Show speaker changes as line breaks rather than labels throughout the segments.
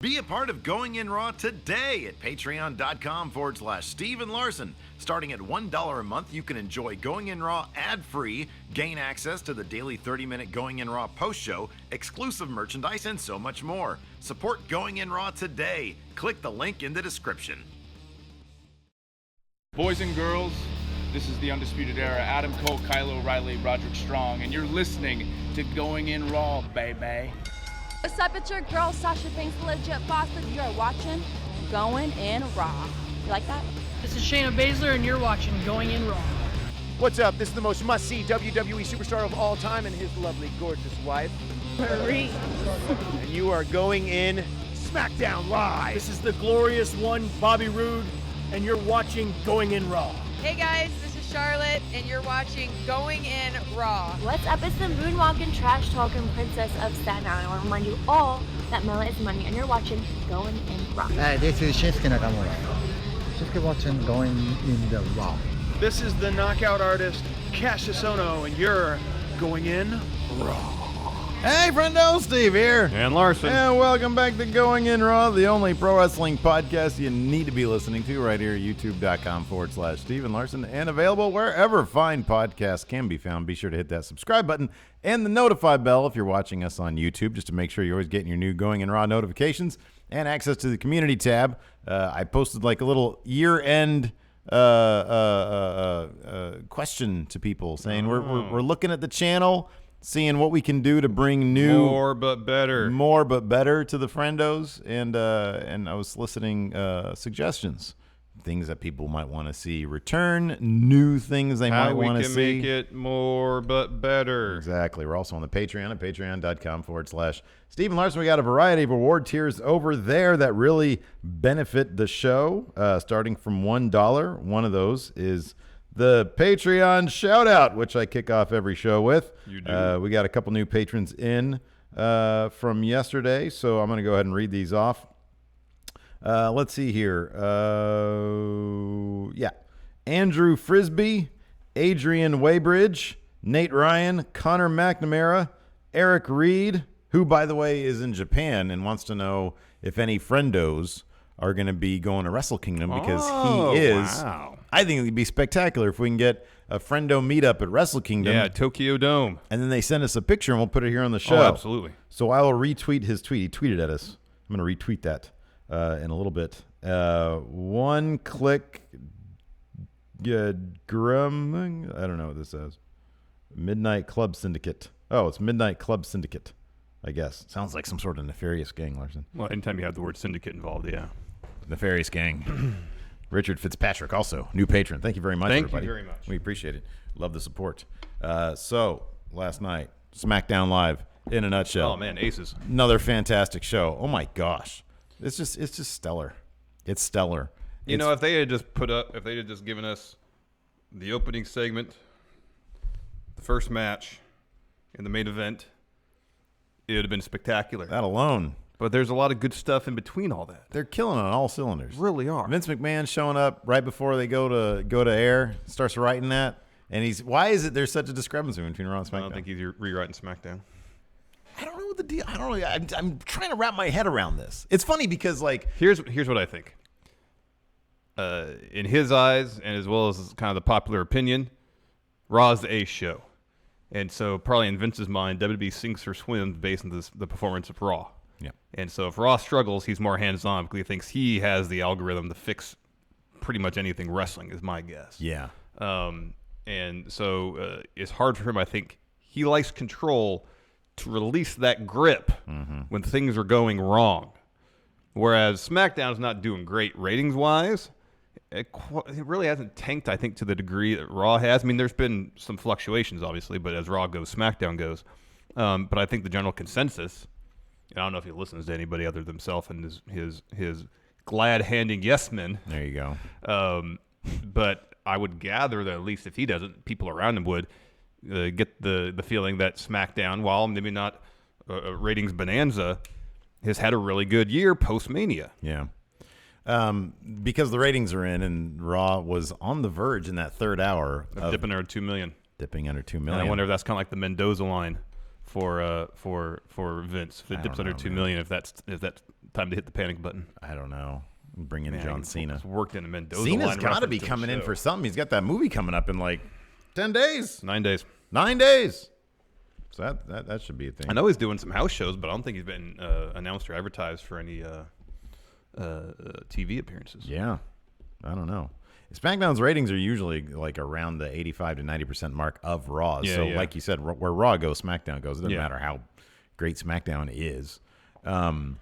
Be a part of Going In Raw today at patreon.com/Steven Larson. Starting at $1 a month, you can enjoy Going In Raw ad-free, gain access to the daily 30-minute Going In Raw post show, exclusive merchandise, and so much more. Support Going In Raw today. Click the link in the description.
Boys and girls, this is the Undisputed Era. Adam Cole, Kyle O'Reilly, Roderick Strong, and you're listening to Going In Raw, baby.
What's up, it's your girl Sasha Banks, the legit boss, and you're watching Going In Raw. You like that?
This is Shayna Baszler, and you're watching Going In Raw.
What's up? This is the most must-see WWE superstar of all time and his lovely, gorgeous wife,
Marie.
and you are going in Smackdown Live.
This is the glorious one, Bobby Roode, and you're watching Going In Raw.
Hey guys, this is Charlotte, and you're watching Going In Raw.
What's up? It's the moonwalking, trash talking princess of Staten Island. I want to remind you all that Mela is money, and you're watching Going In Raw.
This is Shinsuke Nakamura. Shinsuke watching Going In the Raw.
This is the knockout artist, Cassius Ohno, and you're Going In Raw.
Hey, friendo, Steve here.
And Larson.
And welcome back to Going In Raw, the only pro wrestling podcast you need to be listening to right here at youtube.com/Steven Larson, and available wherever fine podcasts can be found. Be sure to hit that subscribe button and the notify bell if you're watching us on YouTube, just to make sure you're always getting your new Going In Raw notifications and access to the community tab. I posted like a little year-end question to people saying we're looking at the channel, seeing what we can do to bring new
More but better
to the friendos, and I was soliciting suggestions, things that people might want to see return, new things they might want to see.
How we can make it more but better.
Exactly. We're also on the Patreon at patreon.com/Steven Larson. We got a variety of reward tiers over there that really benefit the show, starting from $1. One of those is the Patreon shout-out, which I kick off every show with.
You do.
We got a couple new patrons in from yesterday, so I'm going to go ahead and read these off. Let's see here. Andrew Frisbee, Adrian Waybridge, Nate Ryan, Connor McNamara, Eric Reed, who, by the way, is in Japan and wants to know if any friendos are going to be going to Wrestle Kingdom, because he is.
Wow.
I think it would be spectacular if we can get a friendo meetup at Wrestle Kingdom.
Yeah, Tokyo Dome.
And then they send us a picture and we'll put it here on the show.
Oh, absolutely.
So I will retweet his tweet. He tweeted at us. I'm going to retweet that in a little bit. One click. Grum. I don't know what this says. Midnight Club Syndicate. Oh, it's Midnight Club Syndicate, I guess. Sounds like some sort of nefarious gang, Larson.
Well, anytime you have the word syndicate involved, yeah.
Nefarious gang. Richard Fitzpatrick, also new patron. Thank you very much, everybody.
Thank you very much.
We appreciate it. Love the support. So last night, SmackDown Live in a nutshell.
Oh man, aces.
Another fantastic show. Oh my gosh, it's just stellar. It's stellar.
You know, if they had just given us the opening segment, the first match, and the main event, it would have been spectacular.
That alone.
But there's a lot of good stuff in between all that.
They're killing on all cylinders.
Really are.
Vince McMahon showing up right before they go to air, starts writing that, and why is it there's such a discrepancy between Raw and SmackDown?
I don't think he's rewriting SmackDown.
I don't know what the deal. I don't know. I'm trying to wrap my head around this. It's funny because
here's what I think. In his eyes, and as well as kind of the popular opinion, Raw is the A show, and so probably in Vince's mind, WWE sinks or swims based on the performance of Raw.
Yeah.
And so if Raw struggles, he's more hands-on because he thinks he has the algorithm to fix pretty much anything wrestling, is my guess.
Yeah.
And so it's hard for him. I think he likes control to release that grip when things are going wrong. Whereas SmackDown's not doing great ratings-wise. It really hasn't tanked, I think, to the degree that Raw has. I mean, there's been some fluctuations, obviously, but as Raw goes, SmackDown goes. But I think the general consensus, I don't know if he listens to anybody other than himself and his glad-handing yes men.
There you go.
But I would gather that at least if he doesn't, people around him would get the feeling that SmackDown, while maybe not a ratings bonanza, has had a really good year post-Mania.
Yeah. Because the ratings are in, and Raw was on the verge in that third hour
of dipping under 2 million.
Dipping under 2 million.
And I wonder if that's kind of like the Mendoza line for Vince. If it dips under 2 million, if that's time to hit the panic button.
I don't know. Bring in
Man,
John Cena.
It's worked in a Mendoza.
Cena's
line
got to be
reference
coming
the
in
show.
for something. He's got that movie coming up in like 10 days.
9 days.
9 days. So that should be a thing.
I know he's doing some house shows, but I don't think he's been announced or advertised for any TV appearances.
Yeah. I don't know. SmackDown's ratings are usually like around the 85 to 90% mark of Raw.
Yeah,
so
yeah.
like you said, where Raw goes, SmackDown goes. It doesn't
Yeah.
matter how great SmackDown is.
I'm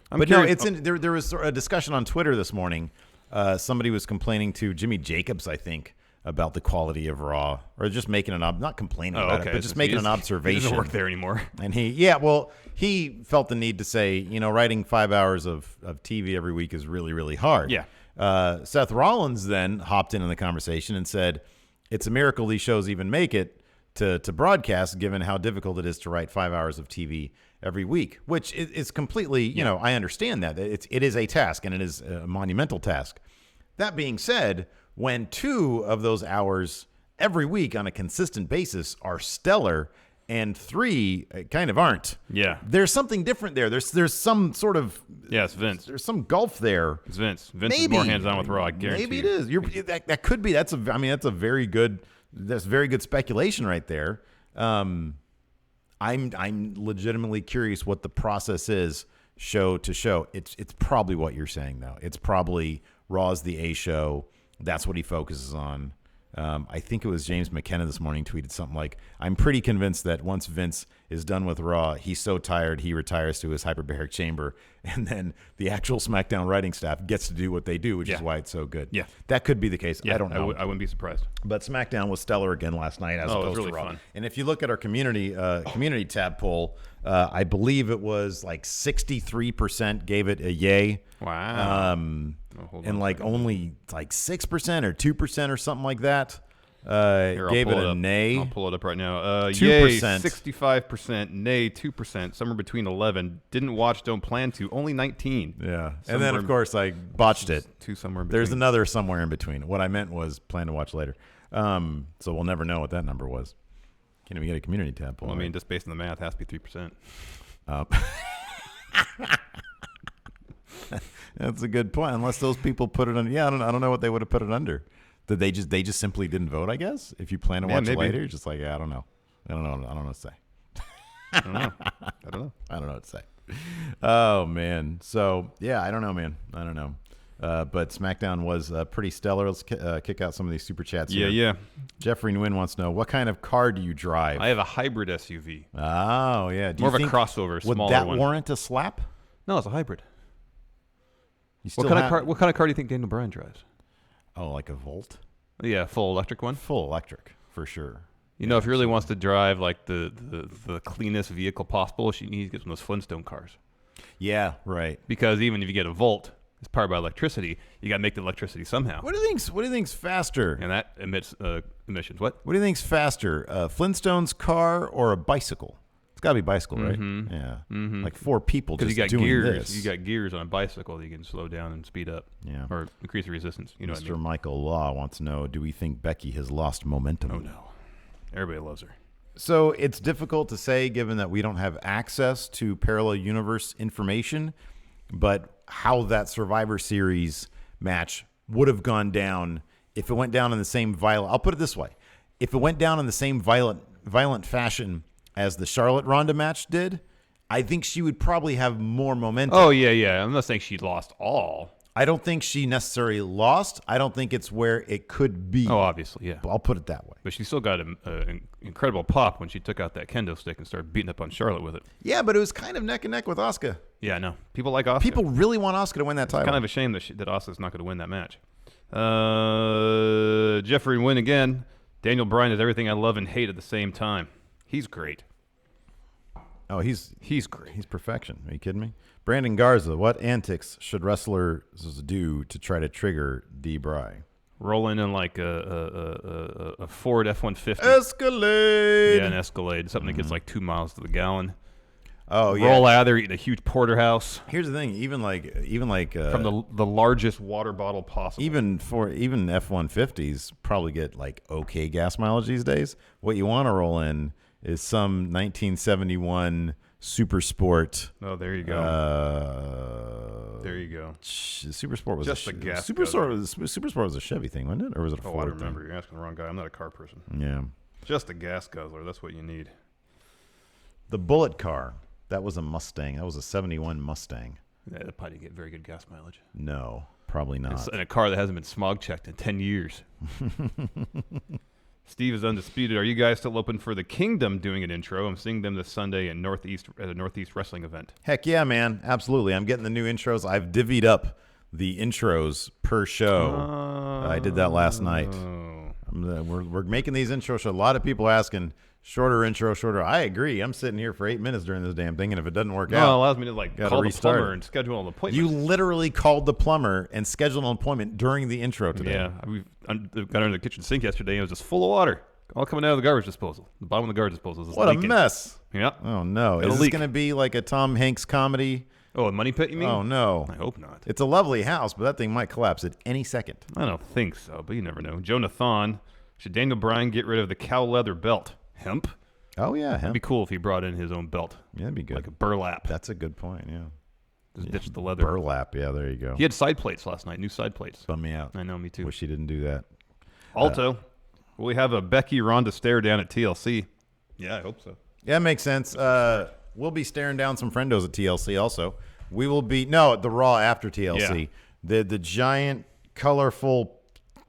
But
curious-
no, there was a discussion on Twitter this morning. Somebody was complaining to Jimmy Jacobs, I think, about the quality of Raw, or just making not complaining about it, but just making an observation.
He doesn't work there anymore.
And he felt the need to say, writing 5 hours of TV every week is really, really hard.
Yeah.
Seth Rollins then hopped in the conversation and said, it's a miracle these shows even make it to broadcast, given how difficult it is to write 5 hours of TV every week, which is completely, I understand that. It is a task, and it is a monumental task. That being said, when 2 of those hours every week on a consistent basis are stellar and 3 kind of aren't.
Yeah.
There's something different there. There's some sort of
it's Vince.
There's some gulf there.
It's Vince. Vince is more hands-on with Raw, I guarantee.
Maybe it is. That could be. That's very good speculation right there. I'm legitimately curious what the process is show to show. It's probably what you're saying though. It's probably Raw's the A show. That's what he focuses on. I think it was James McKenna this morning tweeted something like, I'm pretty convinced that once Vince is done with Raw, he's so tired he retires to his hyperbaric chamber, and then the actual SmackDown writing staff gets to do what they do, which is why it's so good.
Yeah.
That could be the case.
Yeah,
I don't know.
I wouldn't be surprised.
But SmackDown was stellar again last night as
it was
opposed
really
to Raw.
fun.
And if you look at our community tab poll, I believe it was like 63% gave it a yay.
Wow.
And like only like 6% or 2% or something like that
Here,
gave it
pull
a nay.
I'll pull it up right now.
2%.
Yay, 65%. Nay, 2%. Somewhere between 11. Didn't watch, don't plan to. Only 19.
Yeah. And then, of course, I botched it.
2 somewhere in between.
There's another somewhere in between. What I meant was plan to watch later. So we'll never know what that number was. Can't even get a community tab poll.
Well, I mean, just based on the math, it has to be 3%.
That's a good point. Unless those people put it on. Yeah, I don't know what they would have put it under. Did they just simply didn't vote? I guess if you plan to watch it later, you're just like, yeah, I don't know. I don't know what to say.
I don't know.
I don't know what to say. Oh man. So yeah, I don't know, man. I don't know. But SmackDown was pretty stellar. Let's kick out some of these super chats here.
Yeah.
Jeffrey Nguyen wants to know, what kind of car do you drive?
I have a hybrid SUV.
Oh yeah.
More of a crossover,
would
smaller
that
one.
warrant a slap?
No, it's a hybrid.
What
kind of car do you think Daniel Bryan drives?
Oh, like a Volt?
Yeah, full electric one.
Full electric for sure.
You know, if he really wants to drive like the cleanest vehicle possible, he needs to get one of those Flintstone cars.
Yeah, right.
Because even if you get a Volt, it's powered by electricity. You got to make the electricity somehow.
What do you think's faster?
And that emits emissions. What
do you think's faster, a Flintstone's car or a bicycle? It's got to be bicycle, right?
Mm-hmm.
Yeah.
Mm-hmm.
Like 4 people just
you got
doing
gears.
this.
You got gears on a bicycle that you can slow down and speed up.
Yeah.
Or increase the resistance. You know
Mr.
what I mean?
Michael Law wants to know, do we think Becky has lost momentum?
Oh, no. Everybody loves her.
So it's difficult to say given that we don't have access to parallel universe information, but how that Survivor Series match would have gone down if it went down in the same violent... I'll put it this way. If it went down in the same violent fashion as the Charlotte Ronda match did, I think she would probably have more momentum.
Oh, yeah. I'm not saying she lost all.
I don't think she necessarily lost. I don't think it's where it could be.
Oh, obviously, yeah.
I'll put it that way.
But she still got an incredible pop when she took out that kendo stick and started beating up on Charlotte with it.
Yeah, but it was kind of neck and neck with Asuka.
Yeah, I know. People like Asuka.
People really want Asuka to win that title.
It's kind of a shame that Asuka's not going to win that match. Jeffrey Wynn again. Daniel Bryan is everything I love and hate at the same time. He's great.
Oh, he's
great.
He's perfection. Are you kidding me? Brandon Garza, what antics should wrestlers do to try to trigger D-Bry?
Rolling in like a Ford F-150.
Escalade.
Yeah, an Escalade. Something that gets like 2 miles to the gallon.
Oh, yeah.
Roll out of there, eating a huge porterhouse.
Here's the thing. Even like
from the largest water bottle possible.
Even F-150s probably get like okay gas mileage these days. What you want to roll in is some 1971 Super Sport.
Oh, there you go. There you go.
Super Sport was
just a gas.
Super Sport was a Chevy thing, wasn't it? Or was it a Ford
I don't remember.
thing?
You're asking the wrong guy. I'm not a car person.
Yeah.
Just a gas guzzler. That's what you need.
The Bullet car. That was a Mustang. That was a 71 Mustang.
Yeah, that probably didn't get very good gas mileage.
No, probably not.
It's in a car that hasn't been smog checked in 10 years. Steve is undisputed. Are you guys still open for the Kingdom doing an intro? I'm seeing them this Sunday in Northeast at a Northeast Wrestling event.
Heck yeah, man. Absolutely. I'm getting the new intros. I've divvied up the intros per show. I did that last night. We're making these intro shows. A lot of people asking shorter intro, shorter. I agree. I'm sitting here for 8 minutes during this damn thing, and if it doesn't work out,
it allows me to call the plumber and schedule an appointment.
You literally called the plumber and scheduled an appointment during the intro today.
Yeah, we got under the kitchen sink yesterday, and it was just full of water, all coming out of the garbage disposal. The bottom of the garbage disposal was
what
leaking.
A mess!
Yeah.
Oh no! Is this going to be like a Tom Hanks comedy?
Oh, a money pit, you mean?
Oh no!
I hope not.
It's a lovely house, but that thing might collapse at any second.
I don't think so, but you never know. Jonathan, should Daniel Bryan get rid of the cow leather belt? Hemp?
Oh yeah, hemp.
It'd be cool if he brought in his own belt.
Yeah, that'd be good.
Like a burlap.
That's a good point. Yeah.
Just ditch the leather.
Burlap. Yeah, there you go.
He had side plates last night. New side plates.
Bummed me out.
I know, me too.
Wish he didn't do that.
Alto, will we have a Becky Ronda stare down at TLC? Yeah, I hope so.
Yeah, makes sense. We'll be staring down some friendos at TLC also. We will be at the Raw after TLC. Yeah. The giant colorful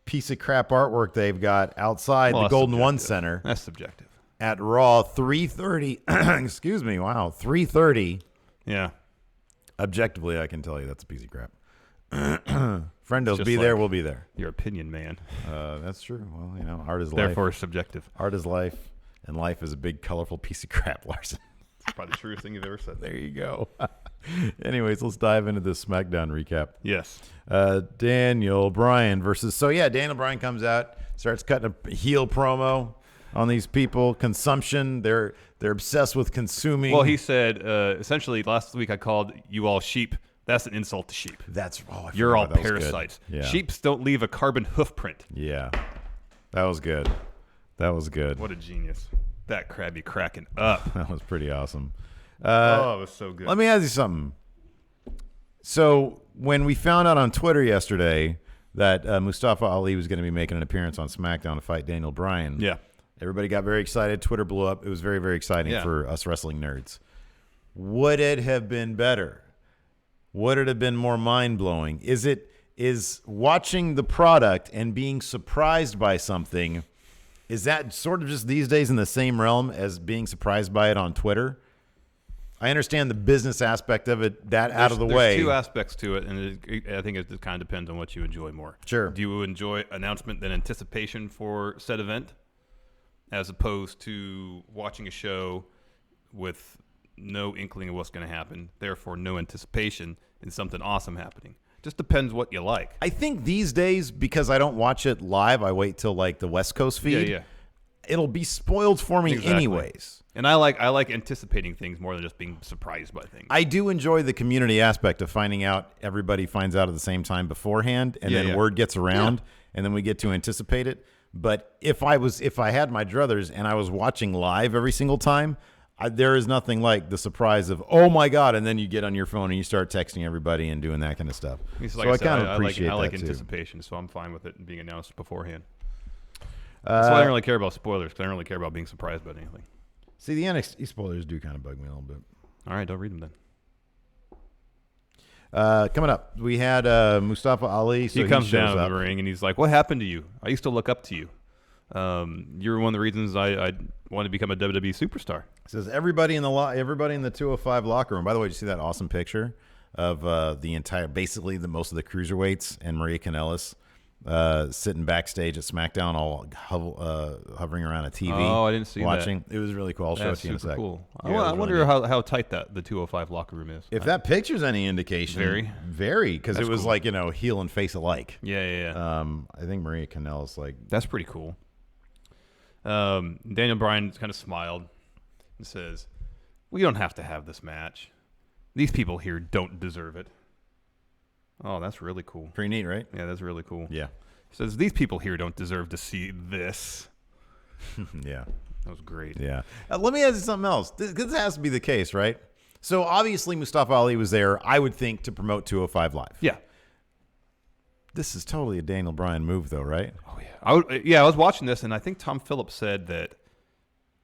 piece of crap artwork they've got outside the Golden
subjective.
One Center.
That's subjective.
At Raw 3:30. Excuse me. Wow, 3:30.
Yeah.
Objectively, I can tell you that's a piece of crap. Friendos, be there. We'll be there.
Your opinion, man.
That's true. Well, art is life.
Therefore, subjective.
Art is life, and life is a big, colorful piece of crap, Larson.
It's probably the truest thing you've ever said.
There you go. Anyways, let's dive into this SmackDown recap.
Yes.
Daniel Bryan versus. So, yeah, Daniel Bryan comes out, starts cutting a heel promo on these people. Consumption. They're obsessed with consuming.
Well, he said, essentially, last week I called you all sheep. That's an insult to sheep.
You're
all parasites.
Yeah.
Sheeps don't leave a carbon hoof print.
Yeah. That was good.
What a genius. That crab be cracking up.
That was pretty awesome.
It was so good.
Let me ask you something. So when we found out on Twitter yesterday that Mustafa Ali was going to be making an appearance on SmackDown to fight Daniel Bryan,
yeah,
everybody got very excited. Twitter blew up. It was very, very exciting for us wrestling nerds. Would it have been better? Would it have been more mind-blowing? Is watching the product and being surprised by something, is that sort of just these days in the same realm as being surprised by it on Twitter? I understand the business aspect of it, out of the way.
There's two aspects to it, and I think it kind of depends on what you enjoy more.
Sure.
Do you enjoy announcement than anticipation for said event, as opposed to watching a show with no inkling of what's going to happen, therefore no anticipation in something awesome happening? Just depends what you like.
I think these days, because I don't watch it live, I wait till like the West Coast feed.
Yeah.
It'll be spoiled for me anyways.
And I like anticipating things more than just being surprised by things. I
do enjoy the community aspect of finding out. Everybody finds out at the same time beforehand, and then word gets around, and then we get to anticipate it. But if I had my druthers and I was watching live every single time, there is nothing like the surprise of, oh my God, and then you get on your phone and you start texting everybody and doing that kind of stuff.
So I kind of
appreciate that
I like
too.
anticipation, so I'm fine with it being announced beforehand. That's why I don't really care about spoilers, because I don't really care about being surprised by anything.
See, the NXT spoilers do kind of bug me a little bit.
All right, don't read them
then. Coming up, we had Mustafa Ali. So
he comes down to the ring and he's like, "What happened to you? I used to look up to you. You were one of the reasons I wanted to become a WWE superstar."
It says everybody in the 205 locker room. By the way, did you see that awesome picture of the entire, basically most of the cruiserweights and Maria Kanellis sitting backstage at SmackDown, all hovering around a TV.
Oh, I didn't see
watching.
that.
It was really cool. I'll show it to you in a sec.
Cool.
Yeah,
I wonder how tight the 205 locker room is.
If that picture's any indication, very, because it was cool. Heel and face alike.
Yeah.
I think Maria Kanellis
that's pretty cool. Daniel Bryan kind of smiled and says, "We don't have to have this match. These people here don't deserve it." Oh, that's really cool.
Pretty neat, right?
Yeah, that's really cool.
Yeah.
He says, "These people here don't deserve to see this."
Yeah.
That was great.
Yeah. Let me ask you something else. This has to be the case, right? So obviously Mustafa Ali was there, I would think, to promote 205 Live.
Yeah.
This is totally a Daniel Bryan move, though, right?
Oh, yeah. I was watching this, and I think Tom Phillips said that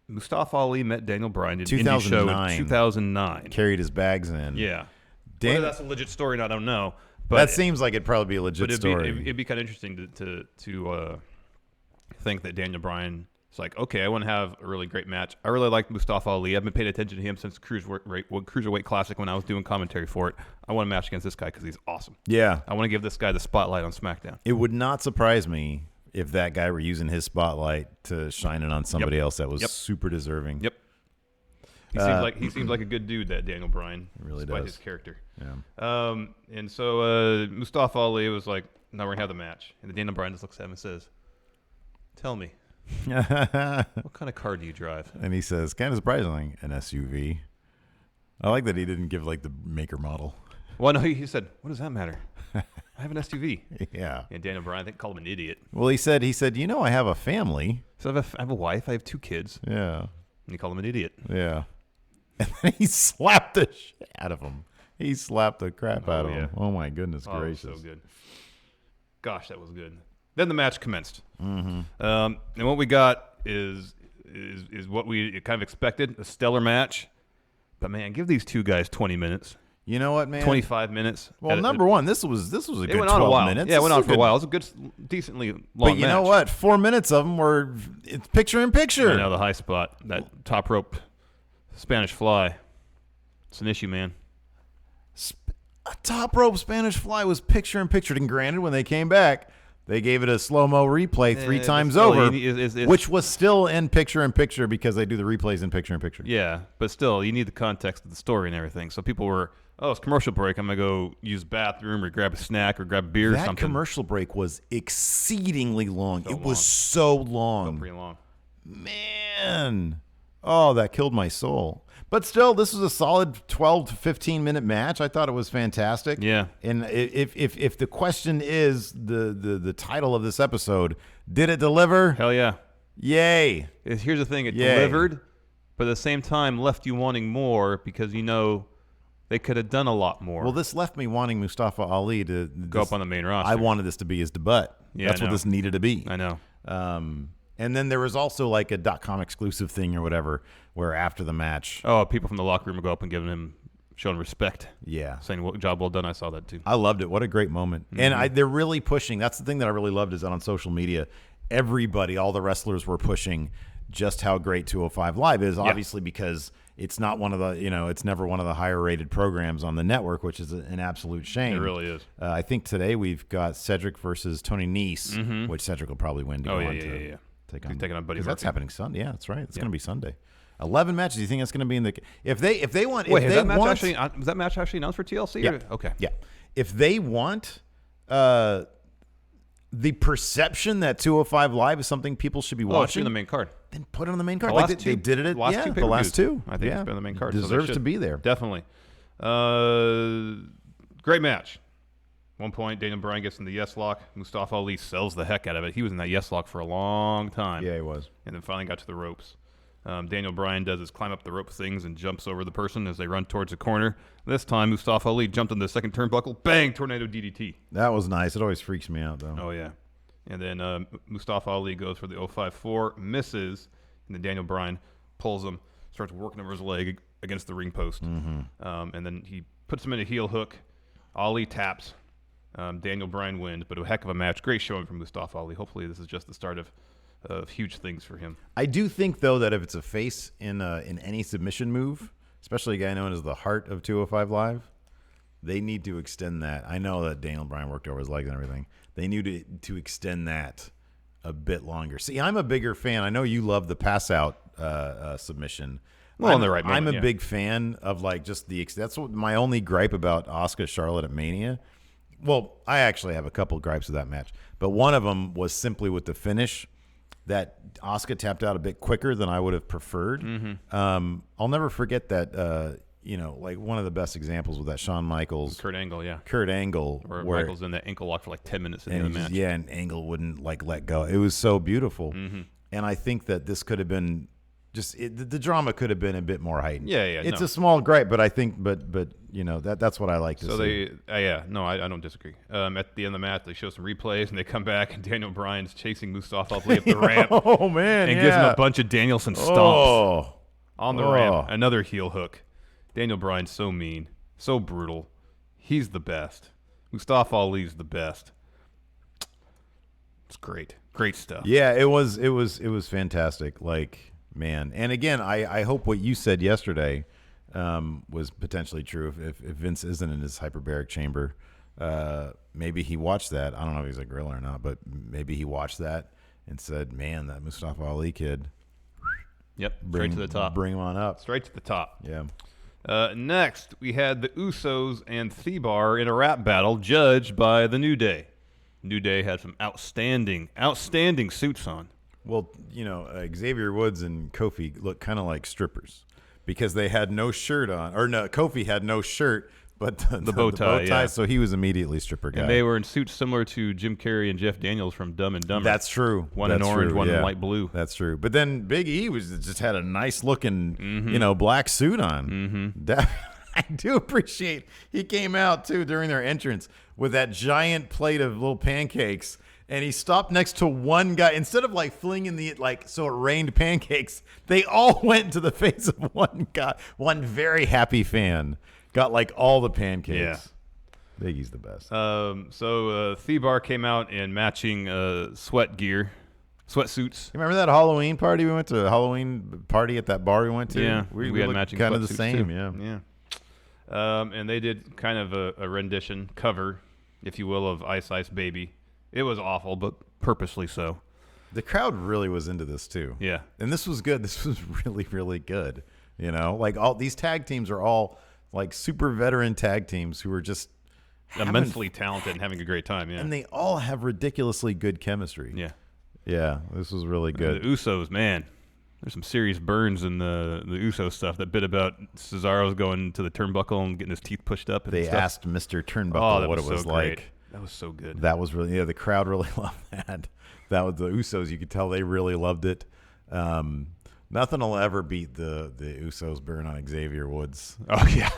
Mustafa Ali met Daniel Bryan in
2009.
Indie Show in 2009.
Carried his bags in.
Yeah. Whether that's a legit story or not, I don't know. But
that seems like it'd probably be a legit story.
It'd be kind of interesting to think that Daniel Bryan is like, okay, I want to have a really great match. I really like Mustafa Ali. I've been paying attention to him since Cruiserweight Classic when I was doing commentary for it. I want a match against this guy because he's awesome.
Yeah.
I want to give this guy the spotlight on SmackDown.
It would not surprise me if that guy were using his spotlight to shine it on somebody else that was super deserving.
Yep. He seems like a good dude, that Daniel Bryan.
Really
despite
does.
his character.
Yeah.
And so Mustafa Ali was like, "Now we're gonna have the match." And then Daniel Bryan just looks at him and says, "Tell me, what kind of car do you drive?"
And he says, kind of surprisingly, an SUV. I like that he didn't give like the maker model.
Well, no, he said, "What does that matter? I have an SUV."
Yeah.
And Daniel Bryan, I think, called him an idiot.
Well, he said, I have a family.
So I have a wife. I have 2 kids.
Yeah.
And he called him an idiot.
Yeah. And then he slapped the shit out of him. He slapped the crap out of him. Oh, my goodness gracious.
So good. Gosh, that was good. Then the match commenced.
Mm-hmm.
And what we got is what we kind of expected, a stellar match. But, man, give these 2 guys 20 minutes.
You know what, man?
25 minutes.
Well, number one, this was a good 12 minutes.
Yeah, it went on for a while. It was a good, decently long
But you know
match.
what? 4 minutes of them were picture in picture.
I know, the high spot, that top rope Spanish fly. It's an issue, man.
A top rope Spanish fly was picture in picture. And granted, when they came back, they gave it a slow-mo replay 3 times over, which was still in picture because they do the replays in picture in picture.
Yeah, but still, you need the context of the story and everything. So people were, it's commercial break. I'm going to go use the bathroom or grab a snack or grab a beer or something.
That commercial break was exceedingly long. Was so long.
So pretty long.
Man. Oh, that killed my soul. But still, this was a solid 12 to 15-minute match. I thought it was fantastic.
Yeah.
And if the question is the title of this episode, did it deliver?
Hell yeah.
Yay.
Here's the thing. It delivered, but at the same time left you wanting more because they could have done a lot more.
Well, this left me wanting Mustafa Ali to
go up on the main roster.
I wanted this to be his debut.
Yeah,
That's what this needed to be.
I know.
And then there was also like a .com exclusive thing or whatever where after the match.
Oh, people from the locker room would go up and showing respect.
Yeah.
Saying, job well done. I saw that too.
I loved it. What a great moment. Mm-hmm. And they're really pushing. That's the thing that I really loved is that on social media, everybody, all the wrestlers were pushing just how great 205 Live is, obviously because it's not one of the, it's never one of the higher rated programs on the network, which is an absolute shame.
It really is.
I think today we've got Cedric versus Tony Nese, which Cedric will probably win to go on to.
Yeah.
Take on,
He's taking on Buddy Murphy.
That's happening Sunday. Yeah, that's right. It's going to be Sunday. 11 matches. Do you think that's going to be in the? If they want,
wait,
if they want,
was that match actually announced for TLC?
Yeah.
Or? Okay.
Yeah. If they want, the perception that 205 Live is something people should be watching,
on the main card.
Then put it on the main card.
The
Like they did it at the last 2.
I think it's been on the main card.
Deserves to be there.
Definitely. Great match. One point, Daniel Bryan gets in the yes lock. Mustafa Ali sells the heck out of it. He was in that yes lock for a long time.
Yeah, he was.
And then finally got to the ropes. Daniel Bryan does his climb up the rope things and jumps over the person as they run towards the corner. This time, Mustafa Ali jumped on the second turnbuckle. Bang! Tornado DDT.
That was nice. It always freaks me out, though.
Oh, yeah. And then Mustafa Ali goes for the 054, misses, and then Daniel Bryan pulls him, starts working over his leg against the ring post.
Mm-hmm.
And then he puts him in a heel hook. Ali taps. Daniel Bryan wins, but a heck of a match. Great showing from Mustafa Ali. Hopefully this is just the start of huge things for him.
I do think, though, that if it's a face in any submission move, especially a guy known as the heart of 205 Live, they need to extend that. I know that Daniel Bryan worked over his legs and everything. They need to extend that a bit longer. See, I'm a bigger fan. I know you love the pass-out submission.
Well, in the right moment,
I'm a big fan of, like, just that's what my only gripe about Asuka Charlotte at Mania. Well, I actually have a couple gripes with that match, but one of them was simply with the finish that Asuka tapped out a bit quicker than I would have preferred.
Mm-hmm.
I'll never forget that, like one of the best examples with that Shawn Michaels.
Kurt Angle, yeah.
Kurt Angle.
Where Michaels in that ankle lock for like 10 minutes in the match.
Yeah, and Angle wouldn't, like, let go. It was so beautiful.
Mm-hmm.
And I think that this could have been the drama could have been a bit more heightened.
Yeah,
It's a small gripe, but I think, but that's what I like to see.
So I don't disagree. At the end of the match, they show some replays, and they come back, and Daniel Bryan's chasing Mustafa Ali up the ramp.
Oh man,
and gives him a bunch of Danielson stomps on the ramp. Another heel hook. Daniel Bryan's so mean, so brutal. He's the best. Mustafa Ali's the best. It's great stuff.
Yeah, it was fantastic. Like, man, and again, I hope what you said yesterday was potentially true. If Vince isn't in his hyperbaric chamber, maybe he watched that. I don't know if he's a gorilla or not, but maybe he watched that and said, "Man, that Mustafa Ali kid."
Yep, straight to the top.
Bring him on up.
Straight to the top.
Yeah.
Next, we had the Usos and Thebar in a rap battle, judged by the New Day. New Day had some outstanding suits on.
Well, Xavier Woods and Kofi look kind of like strippers because they had no shirt on. Or no, Kofi had no shirt, but the bow tie. Yeah. So he was immediately stripper guy.
And they were in suits similar to Jim Carrey and Jeff Daniels from Dumb and Dumber.
That's true.
One in orange, one in light blue.
That's true. But then Big E just had a nice looking, black suit on. Mm-hmm. I do appreciate he came out too during their entrance with that giant plate of little pancakes, and he stopped next to one guy. Instead of like flinging so it rained pancakes, they all went into the face of one guy. One very happy fan got like all the pancakes.
Yeah.
Biggie's the best.
So Thebar came out in matching sweatsuits.
You remember that Halloween party we went to? A Halloween party at that bar we went to?
Yeah,
we
had matching
kind of the
sweatsuits
same.
Too.
Yeah.
And they did kind of a rendition, cover, if you will, of Ice Ice Baby. It was awful, but purposely so.
The crowd really was into this too.
Yeah.
And this was good. This was really, really good. Like all these tag teams are all like super veteran tag teams who are just
immensely talented and having a great time. Yeah.
And they all have ridiculously good chemistry.
Yeah.
Yeah. This was really good.
The Usos, man. There's some serious burns in the Uso stuff. That bit about Cesaro's going to the turnbuckle and getting his teeth pushed up. And
they
stuff.
asked Mr. Turnbuckle what it was like.
Great. That was so good.
That was really, the crowd really loved that. That was the Usos. You could tell they really loved it. Nothing will ever beat the Usos burn on Xavier Woods.
Oh, yeah.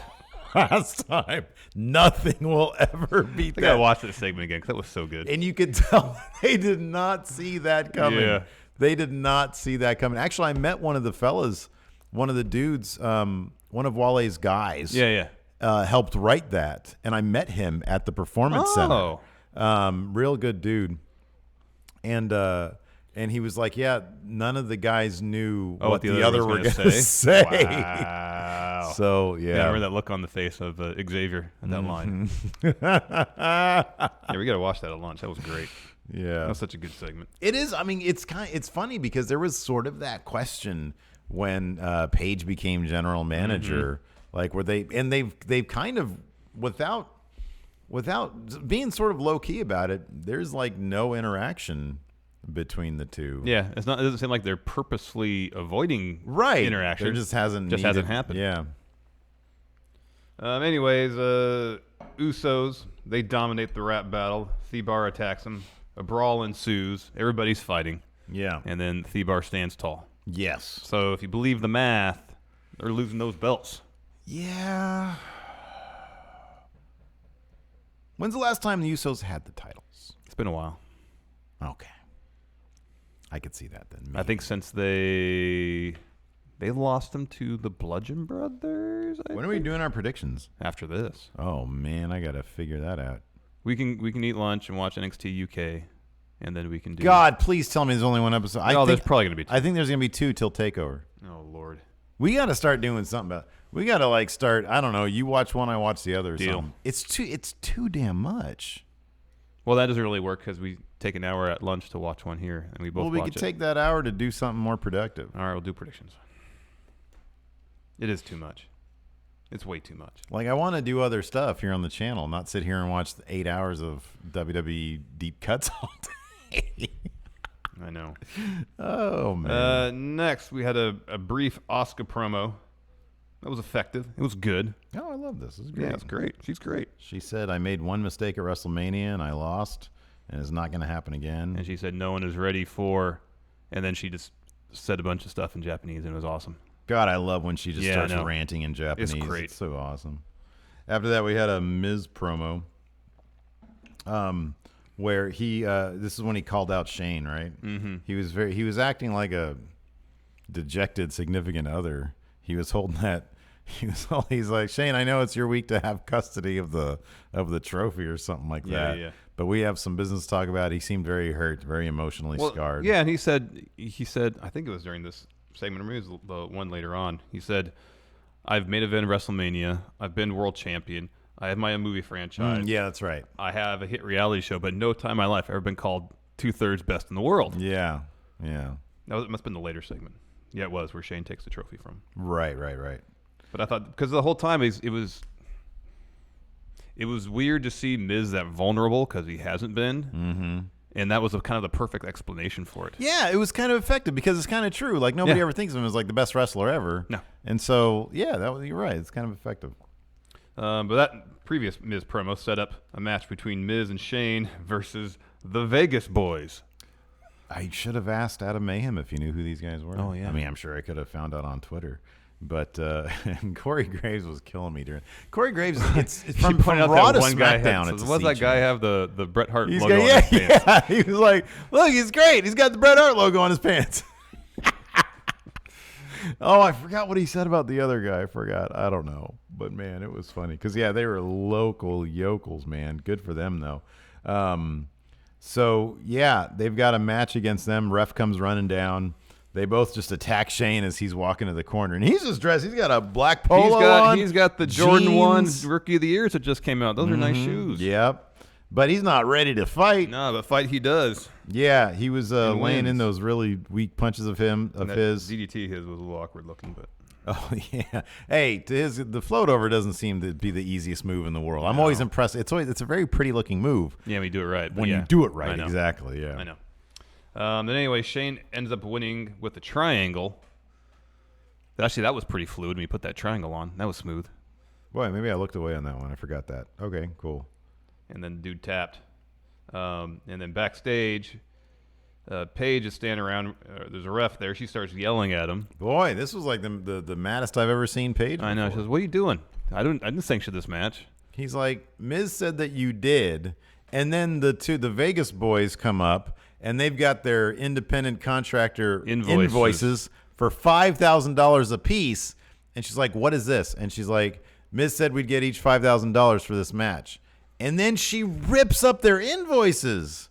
Last time. Nothing will ever beat that.
I gotta watch that segment again because that was so good.
And you could tell they did not see that coming.
Yeah.
They did not see that coming. Actually, I met one of the fellas, one of the dudes, one of Wale's guys.
Yeah.
Helped write that, and I met him at the Performance Center. Real good dude. And he was like, yeah, none of the guys knew what the other were going to say.
Wow.
So, yeah.
I remember that look on the face of Xavier at that line. Yeah, we got to watch that at lunch. That was great.
Yeah.
That was such a good segment.
It is. I mean, it's funny because there was sort of that question when Paige became general manager, like where they've kind of without being sort of low key about it, there's like no interaction between the two.
Yeah, it doesn't seem like they're purposely avoiding interaction.
There just hasn't
happened.
Yeah.
Anyways, Usos, they dominate the rap battle. Thebar attacks them. A brawl ensues. Everybody's fighting.
Yeah.
And then Thebar stands tall.
Yes.
So if you believe the math, they're losing those belts.
Yeah. When's the last time the Usos had the titles?
It's been a while.
Okay. I could see that then.
Maybe. I think since they lost them to the Bludgeon Brothers.
When are we doing our predictions?
After this.
Oh man, I gotta figure that out.
We can eat lunch and watch NXT UK, and then we can do.
God, please tell me there's only one episode.
There's probably gonna be two.
I think there's gonna be two till Takeover.
Oh Lord.
We got to start doing something about. We got to start. I don't know. You watch one, I watch the other.
Deal.
Something. It's too damn much.
Well, that doesn't really work because we take an hour at lunch to watch one here, and we both.
Well, we
watch
could
it.
take that hour to do something more productive.
All right, we'll do predictions. It is too much. It's way too much.
Like I want to do other stuff here on the channel, not sit here and watch the 8 hours of WWE deep cuts all day.
I know.
Oh man.
Next, we had a brief Asuka promo. That was effective. It was good.
Oh, I love this. This is great.
Yeah, it's great. She's great.
She said, "I made one mistake at WrestleMania and I lost, and it's not going to happen again."
And she said, "No one is ready for," and then she just said a bunch of stuff in Japanese, and it was awesome.
God, I love when she just starts
I know.
ranting in Japanese.
It's great.
It's so awesome. After that, we had a Miz promo where he this is when he called out Shane, right? Mm-hmm. He was acting like a dejected significant other. He was holding that. He's like, Shane, I know it's your week to have custody of the trophy or something like that. Yeah. But we have some business to talk about. He seemed very hurt, very emotionally scarred.
Yeah, and he said, I think it was during this segment, or maybe it was the one later on. He said, I've main event WrestleMania. I've been world champion. I have my own movie franchise.
Yeah, that's right.
I have a hit reality show, but no time in my life I've ever been called 2/3 best in the world.
Yeah.
That must have been the later segment. Yeah, it was, where Shane takes the trophy from.
Right.
But I thought, because the whole time it was weird to see Miz that vulnerable, because he hasn't been. Mm-hmm. And that was kind of the perfect explanation for it.
Yeah, it was kind of effective because it's kind of true. Like, nobody ever thinks of him as like the best wrestler ever.
No.
And so, yeah, you're right. It's kind of effective.
But that previous Miz promo set up a match between Miz and Shane versus the Vegas Boys.
I should have asked Adam Mayhem if he knew who these guys were.
Oh, yeah.
I mean, I'm sure I could have found out on Twitter. But Corey Graves was killing me during. Corey Graves, it's from Raw to SmackDown.
What's that guy have the Bret Hart logo on his pants?
Yeah, he was like, look, he's great. He's got the Bret Hart logo on his pants. Oh, I forgot what he said about the other guy. I forgot. I don't know. But, man, it was funny. Because, yeah, they were local yokels, man. Good for them, though. So, yeah, they've got a match against them. Ref comes running down. They both just attack Shane as he's walking to the corner. And he's just dressed. He's got a black polo on.
He's got the Jordan 1 Rookie of the Years that just came out. Those are nice shoes.
Yep. But he's not ready to fight.
No, but fight he does.
Yeah, he was laying in those really weak punches of his.
DDT his was a little awkward looking, but.
Oh yeah. Hey, the float over doesn't seem to be the easiest move in the world. I'm always impressed. It's a very pretty looking move.
Yeah, when you do it right.
When you do it right, exactly. Yeah.
I know. Then anyway, Shane ends up winning with the triangle. Actually, that was pretty fluid when you put that triangle on. That was smooth.
Boy, maybe I looked away on that one. I forgot that. Okay, cool.
And then the dude tapped. And then backstage, Paige is standing around. There's a ref there. She starts yelling at him.
Boy, this was like the maddest I've ever seen Paige before.
I know. She says, "What are you doing? I didn't sanction this match."
He's like, Miz said that you did. And then the Vegas boys come up, and they've got their independent contractor invoices for $5,000 a piece. And she's like, what is this? And she's like, Miz said we'd get each $5,000 for this match. And then she rips up their invoices.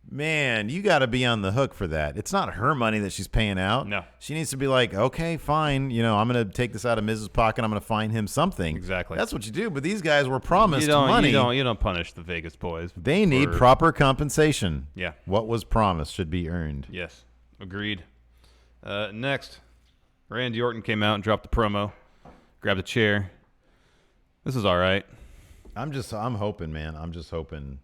Man, you got to be on the hook for that. It's not her money that she's paying out.
No.
She needs to be like, okay, fine. I'm going to take this out of Miz's pocket. I'm going to find him something.
Exactly.
That's what you do. But these guys were promised money.
You don't punish the Vegas boys.
They need proper compensation.
Yeah.
What was promised should be earned.
Yes. Agreed. Next, Randy Orton came out and dropped the promo, grabbed a chair. This is all right.
I'm hoping, man. I'm just hoping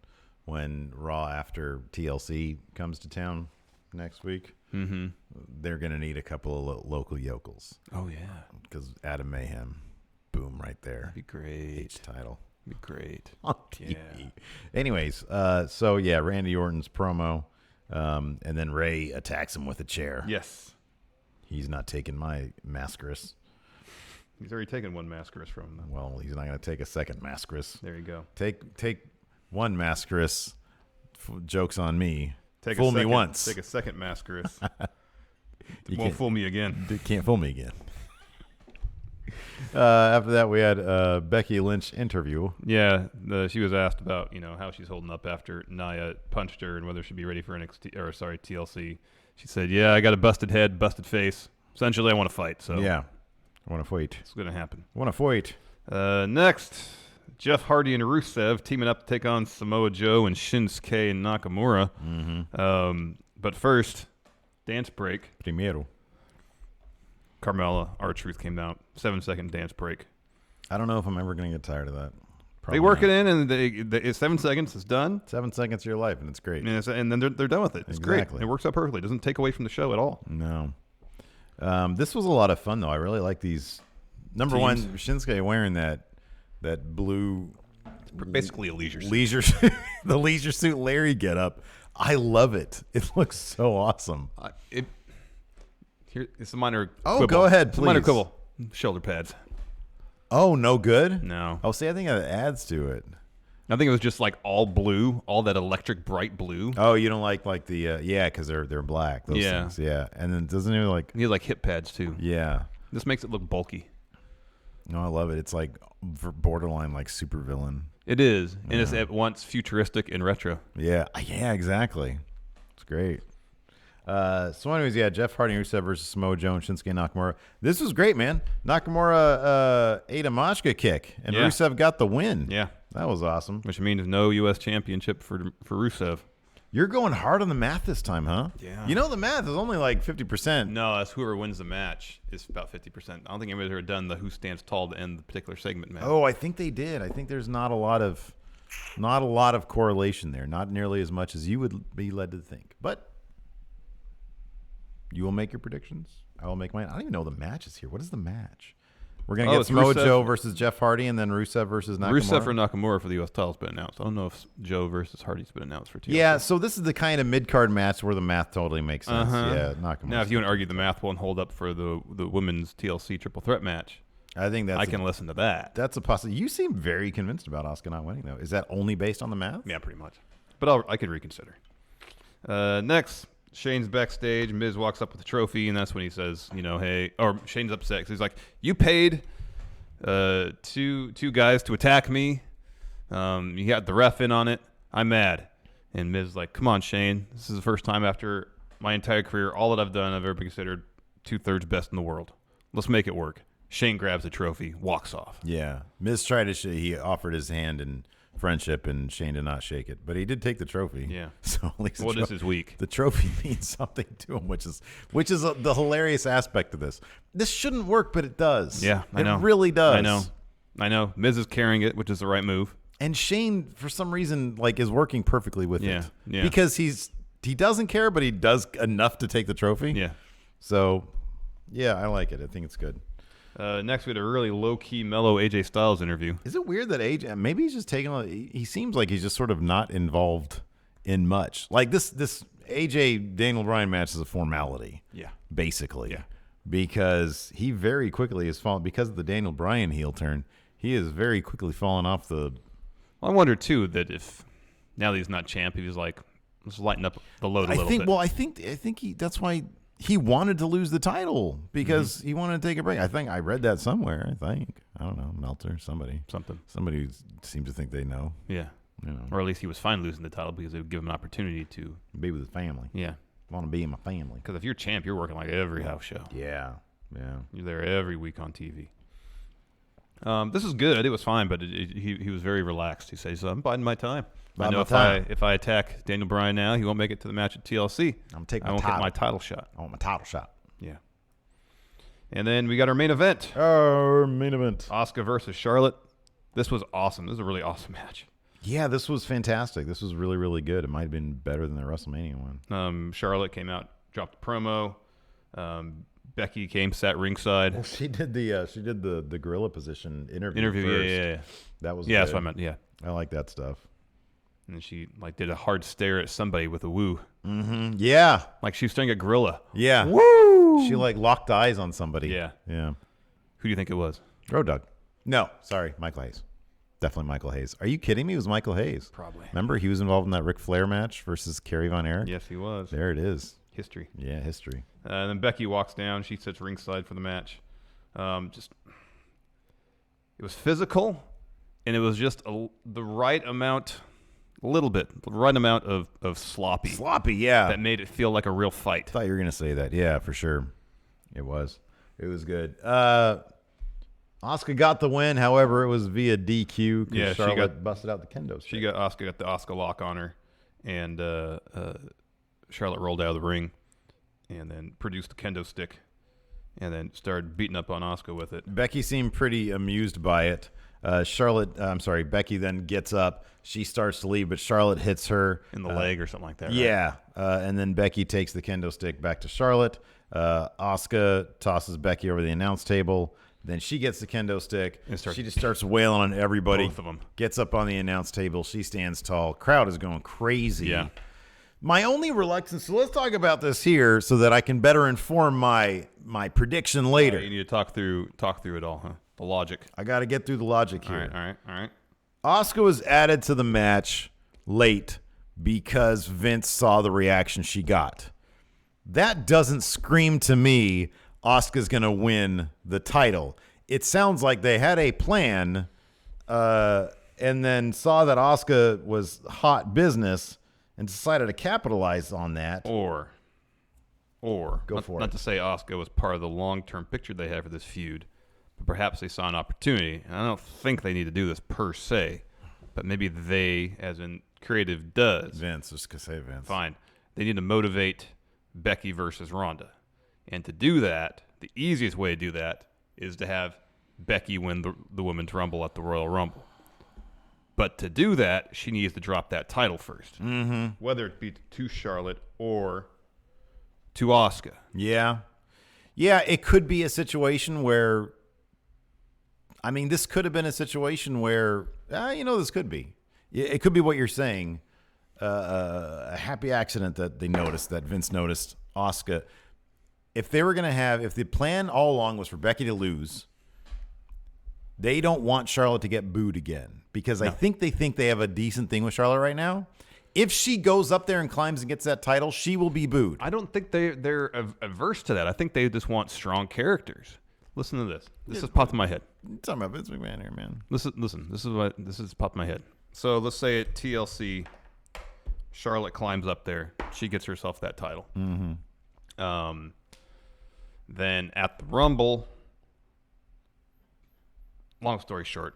when Raw after TLC comes to town next week, they're going to need a couple of local yokels.
Oh, yeah.
Because Adam Mayhem, boom, right there.
That'd be great.
H title.
That'd be great.
On TV.
Yeah.
Anyways, so yeah, Randy Orton's promo, and then Ray attacks him with a chair.
Yes.
He's not taking my Mascaris.
He's already taken one Mascaris from him.
Well, he's not going to take a second Mascaris.
There you go.
Take one Mascaris. Joke's on me. Fool me once.
Take a second Mascaris. Won't fool me again.
Can't fool me again. After that, we had Becky Lynch interview.
Yeah, she was asked about how she's holding up after Nia punched her and whether she'd be ready for TLC. She said, "Yeah, I got a busted head, busted face. Essentially, I want to fight." So
yeah, I want to fight.
It's going to happen.
I want to fight.
Next, Jeff Hardy and Rusev teaming up to take on Samoa Joe and Shinsuke Nakamura. But first, dance break.
Primero.
Carmella, R-Truth came out. 7-second dance break.
I don't know if I'm ever going to get tired of that.
Probably they work it in, and 7 seconds is done.
7 seconds of your life, and it's great.
And then they're done with it. It's great. It works out perfectly. It doesn't take away from the show at all.
No. This was a lot of fun, though. I really like these. Number one, Shinsuke wearing that blue,
basically a leisure suit.
The leisure suit Larry getup. I love it. It looks so awesome.
Here, it's a minor.
Oh,
quibble.
go ahead,
It's a minor
please.
quibble. Shoulder pads.
Oh, no good?
No.
Oh, see, I think that adds to it.
I think it was just like all blue, all that electric bright blue.
Oh, you don't like the yeah, because they're black. Those
Yeah.
things, yeah. And then doesn't it like
He had like hip pads too.
yeah?
This makes it look bulky.
No, I love it. It's like borderline like supervillain.
It is, and it's at once futuristic and retro.
Yeah, yeah, exactly. It's great. So anyways, yeah, Jeff Hardy, Rusev versus Samoa Joe and Shinsuke Nakamura. This was great, man. Nakamura ate a Machka kick, and
Yeah.
Rusev got the win.
Yeah.
That was awesome.
Which means no U.S. championship for Rusev.
You're going hard on the math this time, huh?
Yeah.
You know the math is only like 50%.
No, that's whoever wins the match is about 50%. I don't think anybody's ever done the who stands tall to end the particular segment match.
Oh, I think they did. I think there's not a lot of correlation there. Not nearly as much as you would be led to think. But you will make your predictions. I will make mine. I don't even know the matches here. What is the match? We're going to get
it's
Samoa
Rusev-
Joe versus Jeff Hardy and then Rusev versus Nakamura.
Rusev for Nakamura for the U.S. title's been announced. I don't know if Joe versus Hardy's been announced for TLC.
Yeah, so this is the kind of mid-card match where the math totally makes sense. Yeah, Nakamura.
Now, if you want to argue the math won't hold up for the women's TLC triple threat match,
I think
I can listen to that.
That's a possibility. You seem very convinced about Asuka not winning, though. Is that only based on the math?
Yeah, pretty much. But I could reconsider. Next, Shane's backstage. Miz walks up with a trophy, and that's when he says, hey, or Shane's upset because he's like, you paid two guys to attack me. You got the ref in on it. I'm mad. And Miz is like, come on, Shane. This is the first time after my entire career, all that I've done, I've ever been considered 2/3 best in the world. Let's make it work. Shane grabs the trophy, walks off.
Yeah. Miz tried to he offered his hand in friendship, and Shane did not shake it. But he did take the trophy.
Yeah.
So at least
this is weak.
The trophy means something to him, which is the hilarious aspect of this. This shouldn't work, but it does.
Yeah, I know.
It really does.
I know. Miz is carrying it, which is the right move.
And Shane, for some reason, is working perfectly with it.
Yeah.
Because he doesn't care, but he does enough to take the trophy.
Yeah.
So, yeah, I like it. I think it's good.
Next, we had a really low-key, mellow AJ Styles interview.
Is it weird that AJ, maybe he's just taking, he seems like he's just sort of not involved in much. Like this AJ Daniel Bryan match is a formality.
Yeah.
Basically.
Yeah.
Because he very quickly has fallen, because of the Daniel Bryan heel turn, he has very quickly fallen off the.
Well, I wonder, too, that if now that he's not champ, he was like, let's lighten up the load a little bit.
Well, I think that's why he wanted to lose the title, because he wanted to take a break. I think I read that somewhere. I don't know, Meltzer, somebody seems to think they know.
Yeah, or at least he was fine losing the title because it would give him an opportunity to
be with his family.
Yeah,
want to be in my family.
Because if you're champ, you're working like every house show.
Yeah,
you're there every week on TV. This is good. It was fine, but he was very relaxed. He says, "I'm biding my time. I know if I attack Daniel Bryan now, he won't make it to the match at TLC. I won't get my title shot.
I want my title shot."
Yeah. And then we got our main event. Asuka versus Charlotte. This was awesome. This is a really awesome match.
Yeah, this was fantastic. This was really, really good. It might have been better than the WrestleMania one.
Charlotte came out, dropped a promo. Becky came, sat ringside.
Well, she did the gorilla position interview
first.
Yeah. That was
that's what I meant. Yeah,
I like that stuff.
And then she did a hard stare at somebody with a woo.
Mm-hmm. Yeah,
like she was staring at Gorilla.
Yeah,
woo.
She locked eyes on somebody.
Yeah.
Who
do you think it was?
Road Dogg. No, sorry, Michael Hayes. Definitely Michael Hayes. Are you kidding me? It was Michael Hayes.
Probably.
Remember, he was involved in that Ric Flair match versus Kerry Von Erich?
Yes, he was.
There it is.
History.
Yeah, history.
And then Becky walks down. She sits ringside for the match. It was physical, and it was just the right amount, the right amount of sloppy.
Sloppy, yeah.
That made it feel like a real fight.
I thought you were going to say that. Yeah, for sure. It was. It was good. Asuka got the win. However, it was via DQ because Charlotte busted out the kendo stick.
Asuka got the Asuka lock on her, and Charlotte rolled out of the ring and then produced the kendo stick and then started beating up on Asuka with it.
Becky seemed pretty amused by it. Becky then gets up. She starts to leave, but Charlotte hits her
in the leg or something like that. Right?
Yeah. And then Becky takes the kendo stick back to Charlotte. Asuka tosses Becky over the announce table. Then she gets the kendo stick. She just starts wailing on everybody.
Both of them.
Gets up on the announce table. She stands tall. Crowd is going crazy.
Yeah.
My only reluctance, so let's talk about this here so that I can better inform my prediction later.
You need to talk through it all, huh? The logic.
I got to get through the logic here.
All right.
Asuka was added to the match late because Vince saw the reaction she got. That doesn't scream to me Asuka's going to win the title. It sounds like they had a plan and then saw that Asuka was hot business and decided to capitalize on that.
Or
Go for it.
Not to say Asuka was part of the long-term picture they had for this feud, but perhaps they saw an opportunity. And I don't think they need to do this per se, but maybe they, as in creative, does.
Vince, just to say Vince.
Fine. They need to motivate Becky versus Ronda. And to do that, the easiest way to do that is to have Becky win the Women's Rumble at the Royal Rumble. But to do that, she needs to drop that title first.
Mm-hmm.
Whether it be to Charlotte or to Asuka.
Yeah. Yeah, it could be a situation where, I mean, this could have been a situation where, this could be. It could be what you're saying, a happy accident that they noticed, that Vince noticed Asuka. If the plan all along was for Becky to lose, they don't want Charlotte to get booed again because I think they have a decent thing with Charlotte right now. If she goes up there and climbs and gets that title, she will be booed.
I don't think they're averse to that. I think they just want strong characters. Listen to this. This has popped in my head.
You're talking about Vince McMahon here, man.
Listen. This is popped in my head. So let's say at TLC, Charlotte climbs up there. She gets herself that title.
Mm-hmm.
Then at the Rumble, long story short,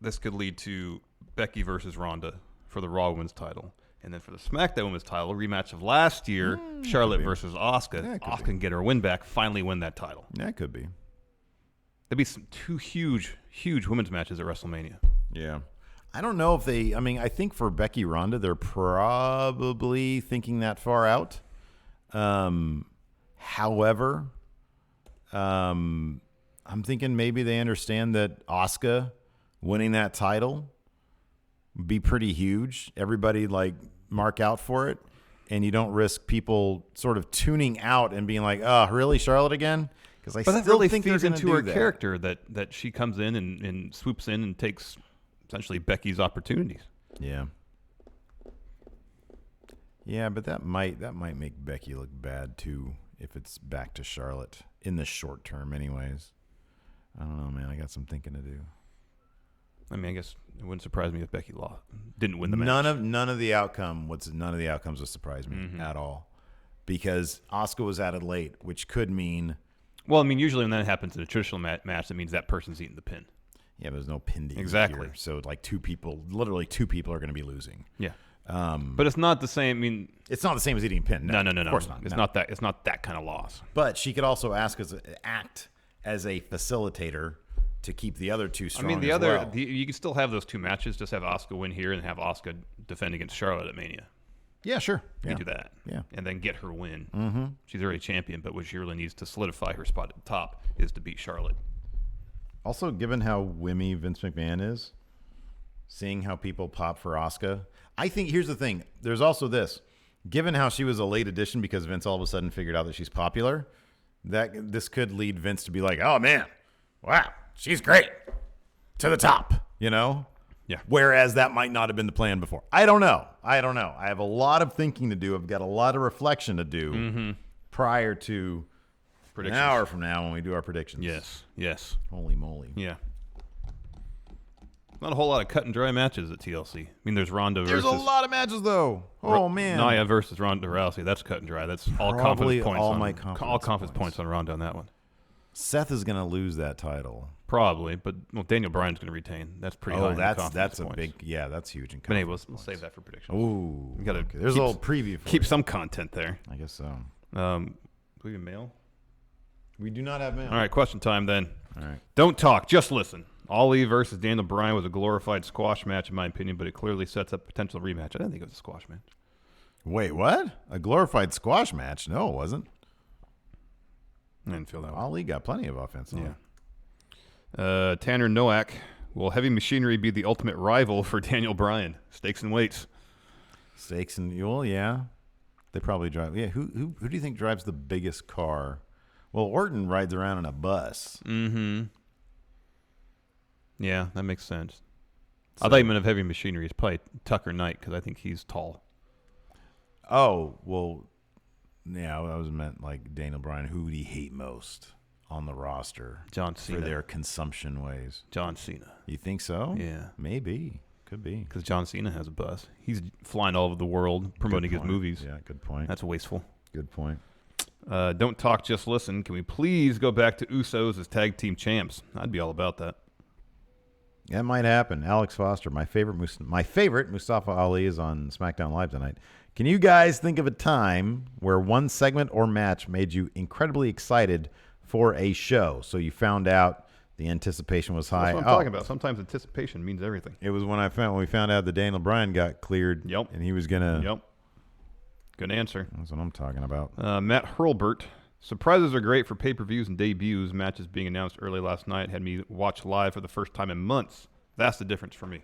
this could lead to Becky versus Ronda for the Raw Women's title. And then for the SmackDown Women's title, rematch of last year, Charlotte versus Asuka.
Yeah,
Asuka can get her win back, finally win that title.
That could be.
There'd be two huge women's matches at WrestleMania.
Yeah. I don't know if I think for Becky Ronda, they're probably thinking that far out. However, I'm thinking maybe they understand that Asuka winning that title would be pretty huge. Everybody mark out for it, and you don't risk people sort of tuning out and being like, "Oh, really, Charlotte again?" Because I still
really
think
feeds
they're
into her
that.
character that she comes in and swoops in and takes essentially Becky's opportunities.
Yeah. Yeah, but that might make Becky look bad too if it's back to Charlotte in the short term anyways. I don't know, man. I got some thinking to do.
I mean, I guess it wouldn't surprise me if Becky didn't win the match.
None of the outcomes would surprise me at all. Because Asuka was added late, which could mean,
well, I mean, usually when that happens in a traditional match, that means that person's eating the pin.
Yeah, but there's no pin to
exactly.
Here. So literally two people are going to be losing.
Yeah. But it's not the same. I mean,
it's not the same as eating a pin. No,
no.
Of course not.
It's not that. It's not that kind of loss.
But she could also act as a facilitator to keep the other two strong.
I mean, you can still have those two matches. Just have Asuka win here and have Asuka defend against Charlotte at Mania.
Yeah, sure.
You can do that.
Yeah,
and then get her win.
Mm-hmm.
She's already champion, but what she really needs to solidify her spot at the top is to beat Charlotte.
Also, given how wimmy Vince McMahon is, seeing how people pop for Asuka, I think here's the thing. There's also this. Given how she was a late addition because Vince all of a sudden figured out that she's popular, that this could lead Vince to be like, "Oh man, wow, she's great, to the top," Yeah. Whereas that might not have been the plan before. I don't know. I have a lot of thinking to do. I've got a lot of reflection to do prior to an hour from now when we do our predictions.
Yes.
Holy moly.
Yeah. Not a whole lot of cut and dry matches at TLC. I mean, there's Ronda versus...
There's a lot of matches, though. Oh, man.
Nia versus Ronda Rousey. That's cut and dry. That's all
Probably
confidence points.
all
confidence points on Ronda on that one.
Seth is going to lose that title.
Probably, but Daniel Bryan's going to retain. That's pretty high.
That's a
points.
big... Yeah, that's huge in confidence.
But anyway, we'll save that for predictions.
Ooh.
We gotta
There's a little preview for
Keep
you.
some content there.
I guess so.
Do we have mail?
We do not have mail.
All right, question time then.
All right.
Don't talk, just listen. Ali versus Daniel Bryan was a glorified squash match, in my opinion, but it clearly sets up a potential rematch. I didn't think it was a squash match.
Wait, what? A glorified squash match? No, it wasn't.
I didn't feel that way.
Ali got plenty of offense on
Yeah. Tanner Nowak, will Heavy Machinery be the ultimate rival for Daniel Bryan? Stakes and weights.
Stakes and, well, yeah. They probably drive. Yeah, who do you think drives the biggest car? Well, Orton rides around in a bus.
Mm-hmm. Yeah, that makes sense.
So,
I thought you meant of heavy machinery. It's probably Tucker Knight because I think he's tall.
Oh, well, yeah, I was meant like Daniel Bryan. Who would he hate most on the roster?
John Cena.
For their consumption ways.
John Cena.
You think so?
Yeah.
Maybe. Could be.
Because John Cena has a bus. He's flying all over the world promoting his movies.
Yeah, good point.
That's wasteful.
Good point.
Don't talk, just listen. Can we please go back to Usos as tag team champs? I'd be all about that.
That might happen. Alex Foster, my favorite Mustafa Ali is on SmackDown Live tonight. Can you guys think of a time where one segment or match made you incredibly excited for a show? So you found out the anticipation was high.
That's what I'm talking about. Sometimes anticipation means everything.
It was when we found out that Daniel Bryan got cleared.
Yep.
And he was gonna.
Yep. Good answer.
That's what I'm talking about.
Matt Hurlbert. Surprises are great for pay-per-views and debuts. Matches being announced early last night had me watch live for the first time in months. That's the difference for me.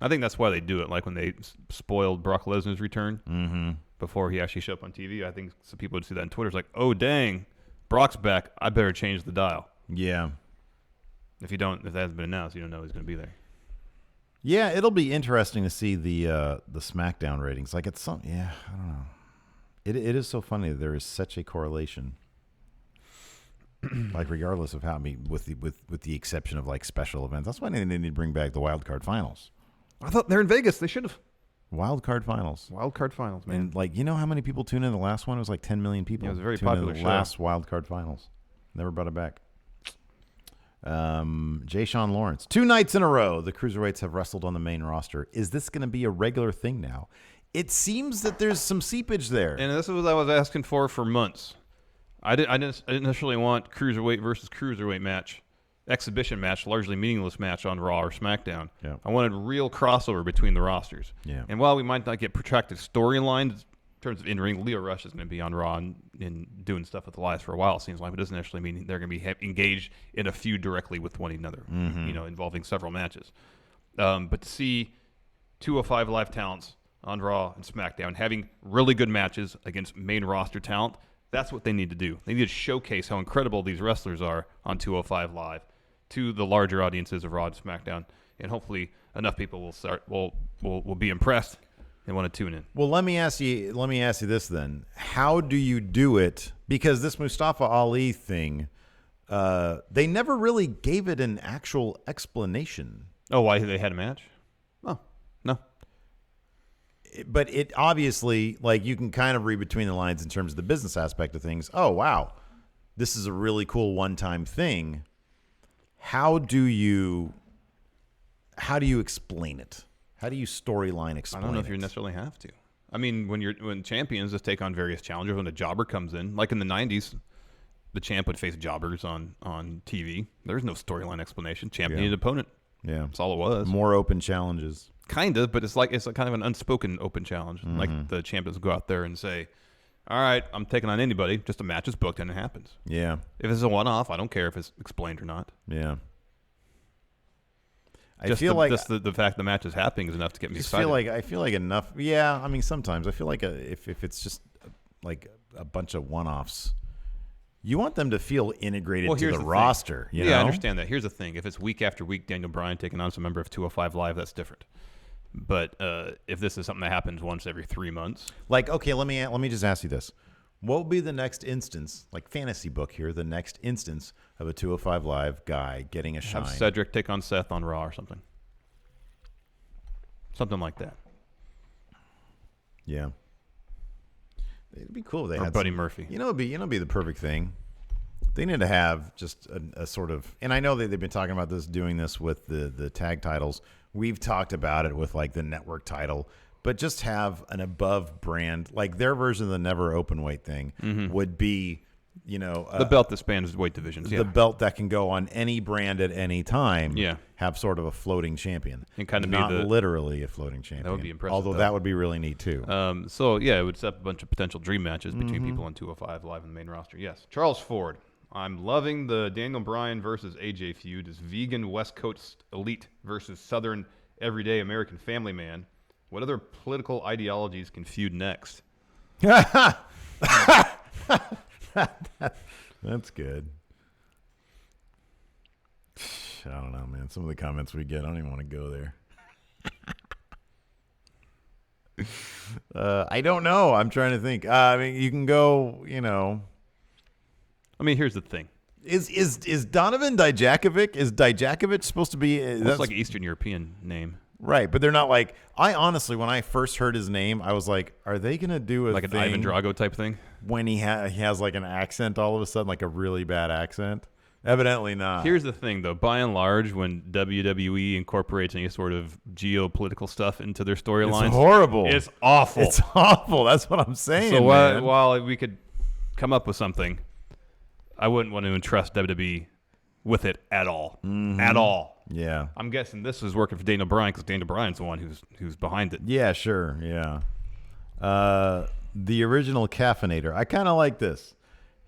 I think that's why they do it. Like when they spoiled Brock Lesnar's return before he actually showed up on TV. I think some people would see that on Twitter. It's like, oh, dang, Brock's back. I better change the dial.
Yeah.
If that hasn't been announced, you don't know he's going to be there.
Yeah, it'll be interesting to see the SmackDown ratings. Like it's I don't know. It is so funny that there is such a correlation. Like regardless of how with the exception of like special events. That's why they need to bring back the wild card finals.
I thought they're in Vegas. They should have.
Wild card finals.
Wild card finals, man.
And like, you know how many people tuned in the last one? It was like 10 million people.
Yeah, it was a very
tuned
popular
in the
show.
last wild card finals. Never brought it back. Jay Sean Lawrence. 2 nights in a row, the Cruiserweights have wrestled on the main roster. Is this going to be a regular thing now? It seems that there's some seepage there.
And this is what I was asking for months. I didn't initially want Cruiserweight versus Cruiserweight match, exhibition match, largely meaningless match on Raw or SmackDown.
Yeah.
I wanted real crossover between the rosters.
Yeah.
And while we might not get protracted storylines in terms of in-ring, Leo Rush is going to be on Raw and doing stuff with Elias for a while, it seems like. It doesn't actually mean they're going to be engaged in a feud directly with one another, involving several matches. But to see 205 Live talents on Raw and SmackDown having really good matches against main roster talent, that's what they need to do. They need to showcase how incredible these wrestlers are on 205 Live to the larger audiences of Raw and SmackDown, and hopefully enough people will be impressed and want to tune in.
Well, let me ask you this then. How do you do it? Because this Mustafa Ali thing, they never really gave it an actual explanation.
Oh, why they had a match? Oh, no.
But it obviously, like, you can kind of read between the lines in terms of the business aspect of things. Oh, wow, this is a really cool one-time thing. How do you explain it? How do you storyline explain it?
I don't know if you necessarily have to. I mean, when champions just take on various challengers, when a jobber comes in, like in the 90s, the champ would face jobbers on TV. There's no storyline explanation. Champ needed an opponent.
Yeah.
That's all it was.
More open challenges.
Kind of, but it's a kind of an unspoken open challenge. Like the champions go out there and say, all right, I'm taking on anybody. Just a match is booked and it happens.
Yeah.
If it's a one-off, I don't care if it's explained or not.
Yeah.
The fact the match is happening is enough to get me excited.
I feel like enough. Yeah, I mean, sometimes I feel like if it's just like a bunch of one-offs, you want them to feel integrated to the roster. You know?
I understand that. Here's the thing: if it's week after week, Daniel Bryan taking on some member of 205 Live, that's different. But if this is something that happens once every 3 months,
like, okay, let me just ask you this: what would be the next instance, like fantasy book here, the next instance of a 205 Live guy getting a shine?
Have Cedric take on Seth on Raw or something like that.
Yeah, it'd be cool if they
or
had
Buddy Murphy.
It'd be the perfect thing. They need to have just a sort of, and I know that they've been talking about doing this with the tag titles. We've talked about it with like the network title, but just have an above brand, like their version of the never open weight thing would be,
the belt that spans weight divisions.
The belt that can go on any brand at any time.
Yeah.
Have sort of a floating champion.
And kind of
not literally a floating champion.
That would be impressive.
Although that would be really neat too.
It would set up a bunch of potential dream matches between people on 205 Live in the main roster. Yes. Charles Ford. I'm loving the Daniel Bryan versus AJ feud. Is vegan West Coast elite versus Southern everyday American family man. What other political ideologies can feud next?
That's good. I don't know, man. Some of the comments we get, I don't even want to go there. I don't know. I'm trying to think. I mean, you can go,
I mean, here's the thing.
Is Donovan Dijakovic? Is Dijakovic supposed to be?
That's like an Eastern European name.
Right, but they're not like. I honestly, when I first heard his name, I was like, "Are they gonna do
like an Ivan Drago type thing?"
When he has like an accent all of a sudden, like a really bad accent. Evidently not.
Here's the thing, though. By and large, when WWE incorporates any sort of geopolitical stuff into their storylines,
it's horrible.
It's awful.
It's awful. That's what I'm saying.
So
man.
while we could come up with something, I wouldn't want to entrust WWE with it at all.
Mm-hmm.
At all.
Yeah.
I'm guessing this is working for Daniel Bryan because Daniel Bryan's the one who's behind it.
Yeah, sure. Yeah. The original Caffeinator. I kind of like this.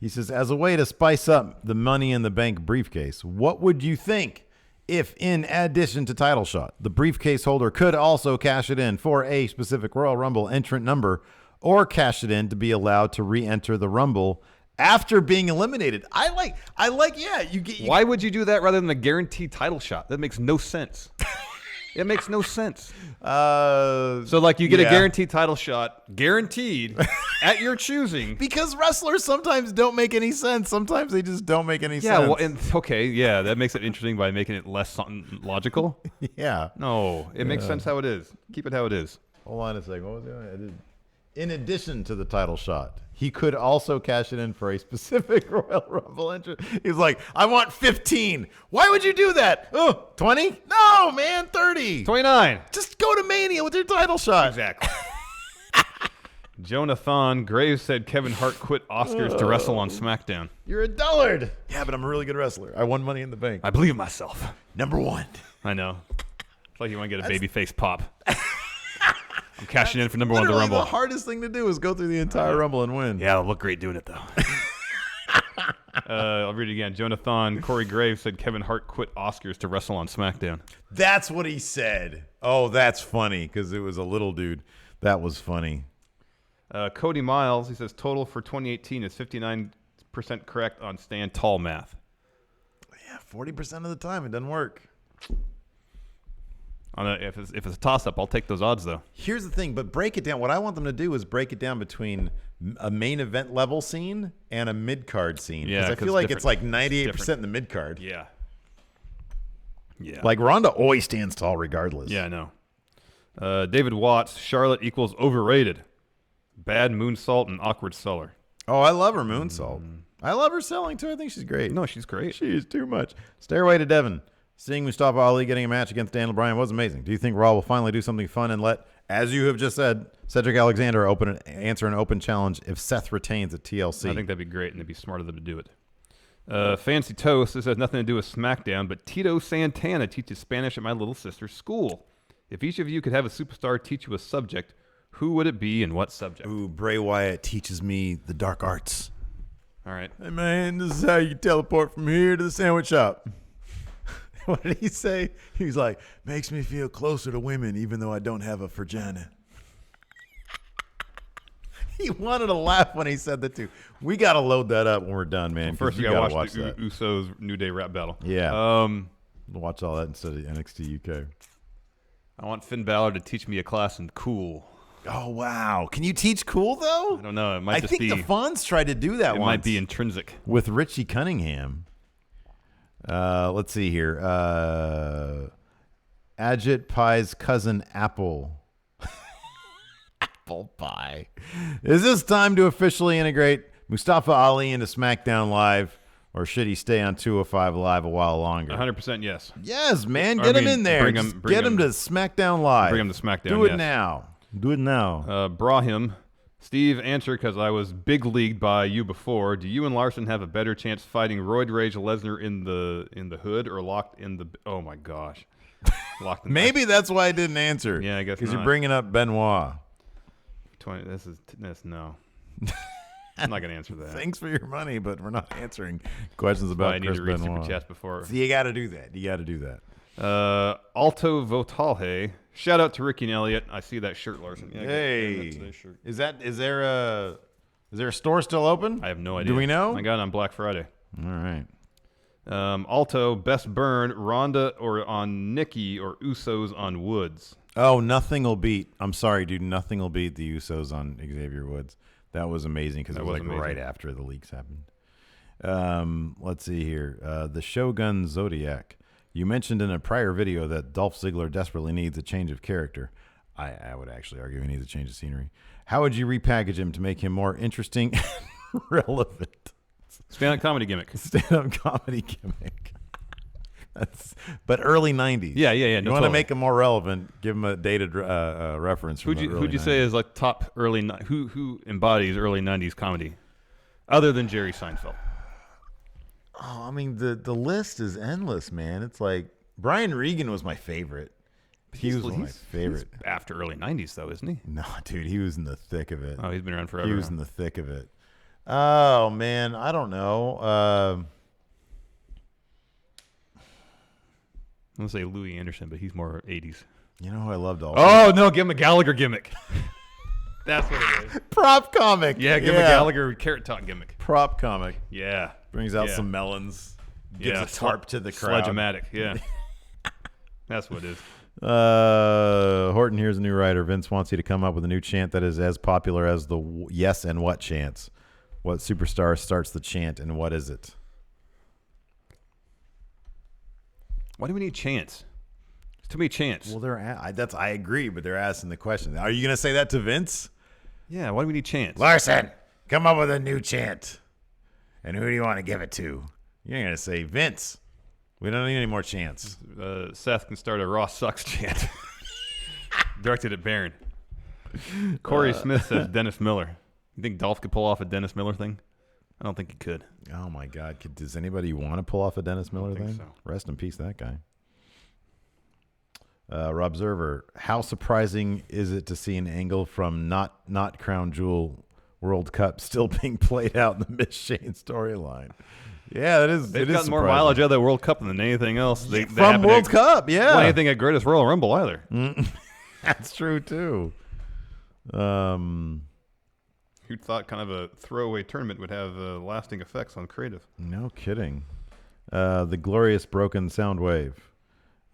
He says, as a way to spice up the Money in the Bank briefcase, what would you think if, in addition to title shot, the briefcase holder could also cash it in for a specific Royal Rumble entrant number, or cash it in to be allowed to re-enter the Rumble after being eliminated? I like. Yeah.
Why would you do that rather than a guaranteed title shot? That makes no sense. It makes no sense. So, like, you get a guaranteed title shot, guaranteed, at your choosing.
Because wrestlers sometimes don't make any sense. Sometimes they just don't make any sense.
Yeah, well, that makes it interesting by making it less logical.
Yeah.
No, it makes sense how it is. Keep it how it is.
Hold on a second. What was it? In addition to the title shot, he could also cash it in for a specific Royal Rumble entrant. He's like, I want 15. Why would you do that? Oh, 20? No, man, 30.
29.
Just go to Mania with your title shot.
Exactly. Jonathan Graves said Kevin Hart quit Oscars to wrestle on SmackDown.
You're a dullard. Yeah, but I'm a really good wrestler. I won Money in the Bank.
I believe in myself.
Number one.
I know. It's like you want to get a babyface pop. I'm cashing in for number one at the Rumble.
The hardest thing to do is go through the entire Rumble and win.
Yeah, it'll look great doing it, though. I'll read it again. Jonathan Corey Graves said Kevin Hart quit Oscars to wrestle on SmackDown.
That's what he said. Oh, that's funny because it was a little dude. That was funny.
Cody Miles, he says total for 2018 is 59% correct on stand tall math.
Yeah, 40% of the time it doesn't work.
If it's a toss-up, I'll take those odds, though.
Here's the thing, but break it down. What I want them to do is break it down between a main event level scene and a mid-card scene.
Yeah,
because I feel like it's like 98% in the mid-card.
Yeah. Yeah.
Like Ronda always stands tall regardless.
Yeah, I know. David Watts, Charlotte equals overrated. Bad moonsault and awkward seller.
Oh, I love her moonsault. I love her selling, too. I think she's great.
No, she's great.
She is too much. Stairway to Devon. Seeing Mustafa Ali getting a match against Daniel Bryan was amazing. Do you think Raw will finally do something fun and let, as you have just said, Cedric Alexander answer an open challenge if Seth retains at TLC?
I think that'd be great, and it'd be smart of them to do it. Fancy Toast, this has nothing to do with SmackDown, but Tito Santana teaches Spanish at my little sister's school. If each of you could have a superstar teach you a subject, who would it be and what subject?
Ooh, Bray Wyatt teaches me the dark arts.
All right.
Hey, man, this is how you teleport from here to the sandwich shop. What did he say? He was like, makes me feel closer to women even though I don't have a vagina. He wanted to laugh when he said that too. We got to load that up when we're done, man.
Well, first, you got to watch the Usos New Day rap battle.
Yeah. Watch all that instead of NXT UK.
I want Finn Balor to teach me a class in Cool.
Oh, wow. Can you teach Cool, though?
I don't know. It might just be.
I think the Fonz tried to do that once.
It might be intrinsic.
With Richie Cunningham. Let's see here. Ajit Pie's cousin Apple. Apple Pie. Is this time to officially integrate Mustafa Ali into SmackDown Live, or should he stay on 205 Live a while longer?
100% yes.
Yes, man. Get him in there. Get him to SmackDown Live.
Bring him to SmackDown,
Do it now. Do it now.
Brahim. Steve, answer because I was big leagued by you before. Do you and Larson have a better chance fighting Roid Rage Lesnar in the hood or locked in the? Oh my gosh, locked in.
Maybe that's why I didn't answer.
Yeah, I guess
because you're bringing up Benoit.
20. This no. I'm not gonna answer that.
Thanks for your money, but we're not answering questions about
I need
Chris
to read
Benoit.
super chats before.
So you got to do that.
Alto Votalhe Shout out to Ricky and Elliot. I see that shirt, Larson. Yeah,
Hey,
that's shirt.
is there a store still open?
I have no idea.
Do we know?
I got it on Black Friday.
All right.
Alto, best burn, Ronda or on Nikki or Usos on Woods.
Oh, nothing will beat. I'm sorry, dude. Nothing will beat the Usos on Xavier Woods. That was amazing because it was like
amazing.
right after the leaks happened. Let's see here. The Shogun Zodiac. You mentioned in a prior video that Dolph Ziggler desperately needs a change of character. I would actually argue he needs a change of scenery. How would you repackage him to make him more interesting and relevant?
Stand-up comedy gimmick.
Stand-up comedy gimmick. But early 90s.
Yeah.
You
No,
want to
totally.
make him more relevant, give him a dated reference from
Who'd you say is like top early who embodies early 90s comedy other than Jerry Seinfeld?
Oh, I mean, the list is endless, man. It's like Brian Regan was my favorite. He was my favorite.
He's after early 90s, though, isn't he?
No, dude, he was in the thick of it.
Oh, he's been around forever.
He was in the thick of it. Oh, man, I don't know.
I'm going to say Louis Anderson, but he's more 80s.
You know who I loved all?
Oh, no, give him a Gallagher gimmick. That's what it is.
Prop comic.
Yeah, give him a Gallagher Carrot Top gimmick.
Prop comic.
Yeah.
Brings out some melons. Gives a tarp to the crowd.
Sledge-o-matic, yeah. That's what it is.
Horton, here's a new writer. Vince wants you to come up with a new chant that is as popular as the yes and what chants. What superstar starts the chant and what is it?
Why do we need chants? There's too many chants.
Well, I agree, but they're asking the question. Are you going to say that to Vince?
Yeah, why do we need chants?
Larson, come up with a new chant. And who do you want to give it to? You're going to say Vince. We don't need any more chants.
Seth can start a Ross sucks chant. Directed at Baron. Corey Smith says Dennis Miller. You think Dolph could pull off a Dennis Miller thing? I don't think he could.
Oh, my God. Does anybody want to pull off a Dennis Miller thing?
So.
Rest in peace, that guy. Rob Zerver, how surprising is it to see an angle from not Crown Jewel World Cup still being played out in the Miss Shane storyline? Yeah, it is.
They've
it is
gotten more
surprising.
mileage out of that World Cup than anything else. They
From
haven't
World Cup, yeah.
Well, anything at Greatest Royal Rumble either.
That's true, too.
Who thought kind of a throwaway tournament would have lasting effects on creative?
No kidding. The glorious broken sound wave.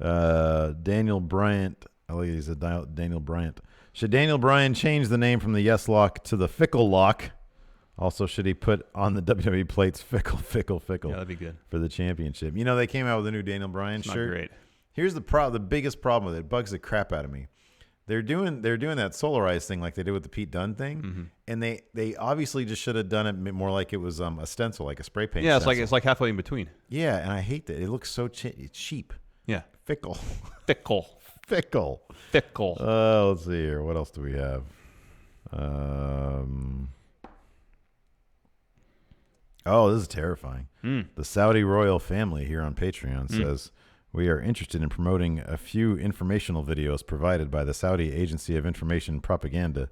Daniel Bryant. Oh, he's a Daniel Bryant. Should Daniel Bryan change the name from the Yes Lock to the Fickle Lock? Also, should he put on the WWE plates Fickle?
Yeah, that'd be good.
For the championship. You know, they came out with a new Daniel Bryan
It's
shirt.
not great.
Here's the biggest problem with it. It bugs the crap out of me. They're doing that Solarize thing like they did with the Pete Dunne thing, and they obviously just should have done it more like it was a stencil, like a spray paint.
Yeah,
stencil.
it's like halfway in between.
Yeah, and I hate that. It looks so cheap.
Yeah,
Fickle.
fickle.
Let's see here. What else do we have? Oh, this is terrifying. The Saudi royal family here on Patreon says, we are interested in promoting a few informational videos provided by the Saudi Agency of Information Propaganda.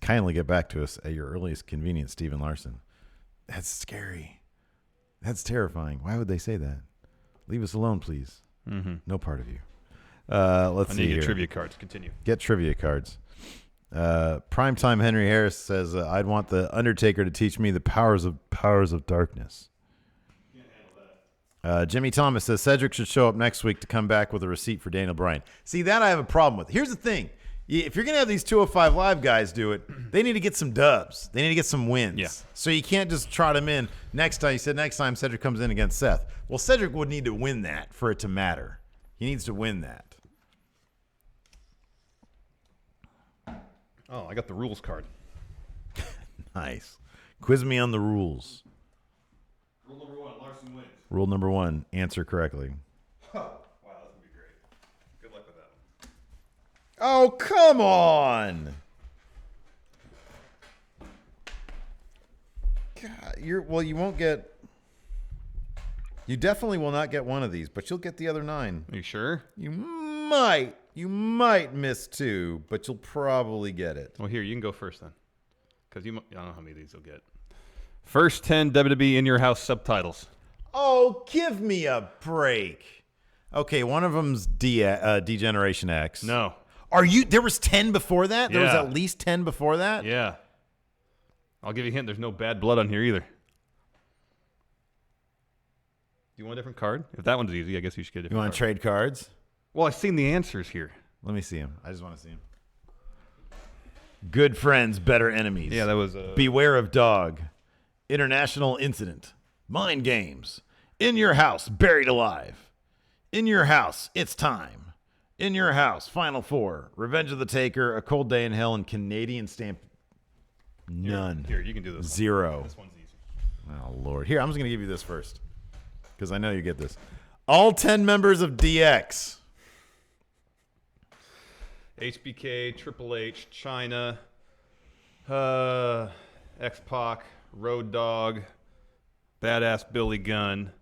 Kindly get back to us at your earliest convenience, Stephen Larson. That's scary. That's terrifying. Why would they say that? Leave us alone, please. No part of you. Let's
I
see
need to
here.
get trivia cards. Continue.
Get trivia cards. Primetime Henry Harris says, I'd want the Undertaker to teach me the powers of darkness. Jimmy Thomas says Cedric should show up next week to come back with a receipt for Daniel Bryan. See, that I have a problem with. Here's the thing. If you're going to have these 205 Live guys do it, they need to get some dubs. They need to get some wins.
Yeah.
So you can't just trot him in. Next time Cedric comes in against Seth. Well, Cedric would need to win that for it to matter. He needs to win that.
Oh, I got the rules card.
Nice. Quiz me on the rules.
Rule number 1, Larson wins.
Rule number 1, answer correctly.
Wow, that's going to be great. Good luck with that one.
Oh, come on. God, you won't get... You definitely will not get one of these, but you'll get the other 9.
Are you sure?
You might miss 2, but you'll probably get it.
Well, here, you can go first then. Because I don't know how many of these you'll get. First 10 WWE In Your House subtitles.
Oh, give me a break. Okay, one of them's Degeneration X.
No.
There was 10 before that? There was
Yeah.
at least 10 before that?
Yeah. I'll give you a hint. There's no bad blood on here either. Do you want a different card? If that one's easy, I guess you should get a
You
different
want to
card.
trade cards?
Well, I've seen the answers here.
Let me see him. I just want to see him. Good friends, better enemies.
Yeah, that was...
Beware of dog. International incident. Mind games. In your house, buried alive. In your house, it's time. In your house, Final Four. Revenge of the Taker, A Cold Day in Hell, and Canadian Stamp. None.
Here, you can do this.
Zero.
This one's easy.
Oh, Lord. Here, I'm just going to give you this first. Because I know you get this. All 10 members of DX.
HBK, Triple H, China, X-Pac, Road Dogg, Badass Billy Gunn.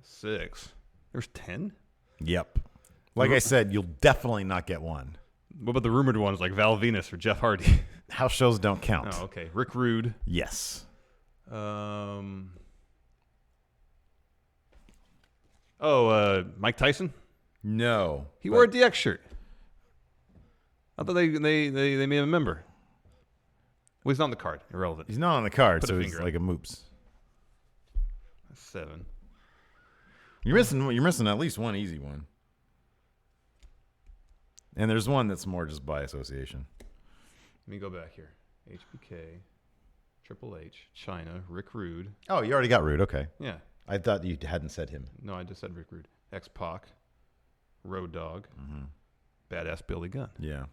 6. There's 10?
Yep. Like I said, you'll definitely not get one.
What about the rumored ones like Val Venus or Jeff Hardy?
House shows don't count.
Oh, okay. Rick Rude.
Yes.
Mike Tyson?
No.
He wore a DX shirt. I thought they made him a member. Well, he's not on the card. Irrelevant.
He's not on the card,
Put a
so he's
finger
like a moops.
7.
You're missing at least one easy one. And there's one that's more just by association.
Let me go back here. HBK, Triple H, China, Rick Rude.
Oh, you already got Rude. Okay.
Yeah.
I thought you hadn't said him.
No, I just said Rick Rude. X-Pac, Road Dogg, Badass Billy Gunn.
Yeah.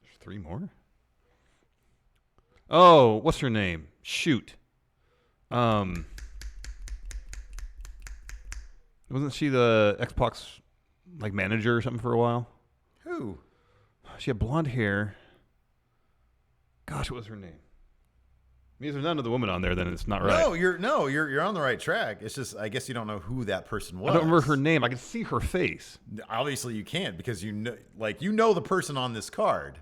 There's 3 more? Oh, what's her name? Shoot. Wasn't she the X-Pac's like manager or something for a while?
Who?
She had blonde hair. Gosh, what was her name? I mean, if there's none of the woman on there, then it's not right.
You're on the right track. It's just I guess you don't know who that person was.
I don't remember her name. I can see her face.
Obviously, you can't because you know the person on this card.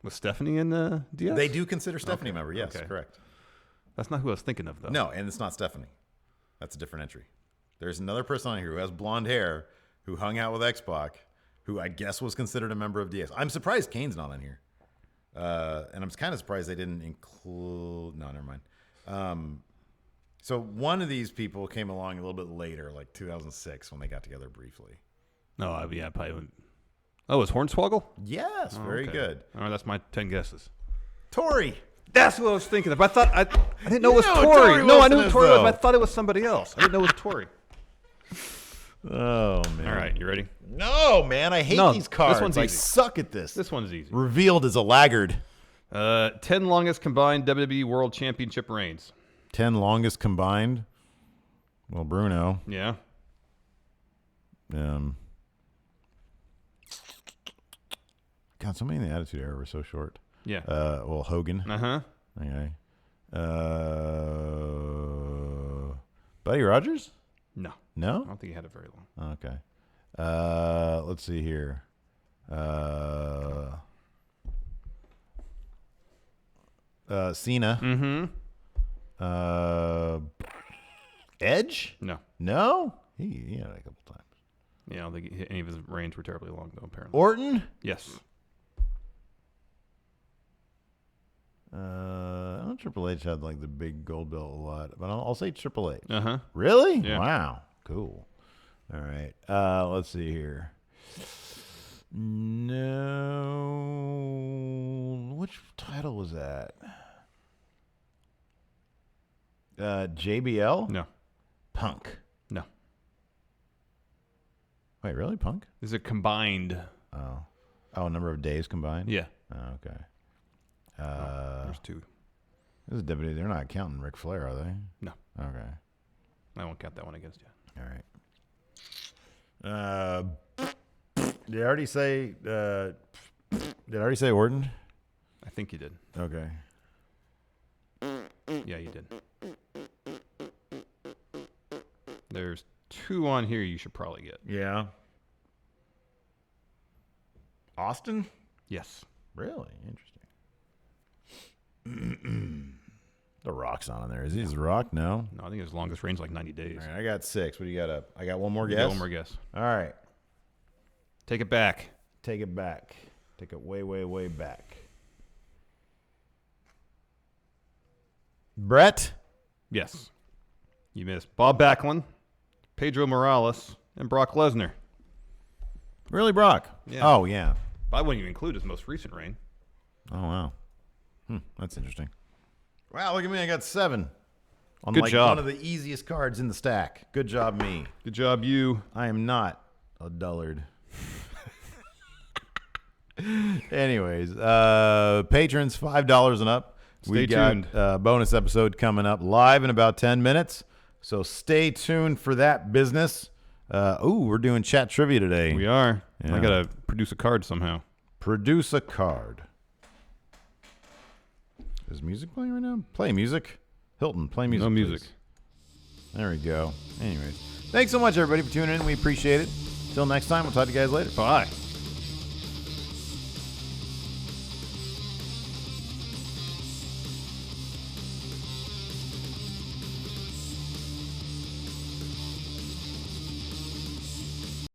Was Stephanie in DS?
They do consider Stephanie a member. Yes,
okay.
Correct.
That's not who I was thinking of, though.
No, and it's not Stephanie. That's a different entry. There's another person on here who has blonde hair, who hung out with X-Pac, who I guess was considered a member of DX. I'm surprised Kane's not on here. And I'm kind of surprised they didn't include... No, never mind. So one of these people came along a little bit later, like 2006, when they got together briefly.
No, yeah, probably wouldn't. Oh, is Hornswoggle?
Yes, very good.
All right, that's my 10 guesses.
Tori.
That's what I was thinking of. I thought I didn't know it was
know who
Tori.
Tori
No, I
Wilson
knew who
is,
Tori was,
though.
but I thought it was somebody else. I didn't know it was Tori.
Oh, man.
All right, you ready?
No, man, I hate these cards.
This one's
I
easy.
suck at this.
This one's easy.
Revealed as a laggard.
10 longest combined WWE World Championship reigns.
10 longest combined. Well, Bruno.
Yeah.
God, so many in the Attitude Era were so short.
Yeah.
Well, Hogan.
Uh-huh.
Okay. Buddy Rogers?
No. I
No?
don't think he had it very long.
Okay. Let's see here. Cena.
Mm-hmm.
Edge?
No.
No? He had it a couple times.
Yeah, I don't think any of his reigns were terribly long, though, apparently.
Orton?
Yes.
I know Triple H had like the big gold belt a lot, but I'll say Triple H.
Uh-huh.
Really?
Yeah.
Wow. Cool. All right. Let's see here. No. Which title was that? JBL?
No.
Punk.
No.
Wait, really? Punk?
Is it combined?
Oh, number of days combined?
Yeah.
Oh, okay.
There's 2.
This is WWE. They're not counting Ric Flair, are they?
No.
Okay.
I won't count that one against you.
All right. Did I already say? Did I already say Orton?
I think you did.
Okay.
Yeah, you did. There's 2 on here you should probably get.
Yeah. Austin?
Yes.
Really interesting. The Rock's on in there. Is he The Rock? No.
No, I think his longest reigns like 90 days.
All right, I got 6. What do you got up? I got one more
You
guess.
got one more guess.
All right.
Take it back.
Take it back. Take it way, way, way back. Brett?
Yes. You missed Bob Backlund, Pedro Morales, and Brock Lesnar.
Really, Brock?
Yeah.
Oh, yeah.
But I wouldn't even include his most recent reign.
Oh, wow. That's interesting. Wow, look at me. I got 7. On
Good job.
One of the easiest cards in the stack. Good job, me.
Good job, you.
I am not a dullard. Anyways, patrons, $5 and up.
Stay
got
tuned.
A bonus episode coming up live in about 10 minutes. So stay tuned for that business. We're doing chat trivia today.
We are.
Yeah.
I got to produce a card somehow.
Produce a card. Is music playing right now? Play music. Hilton, play music.
No music.
Please. There we go. Anyways, thanks so much, everybody, for tuning in. We appreciate it. Till next time, we'll talk to you guys later.
Bye.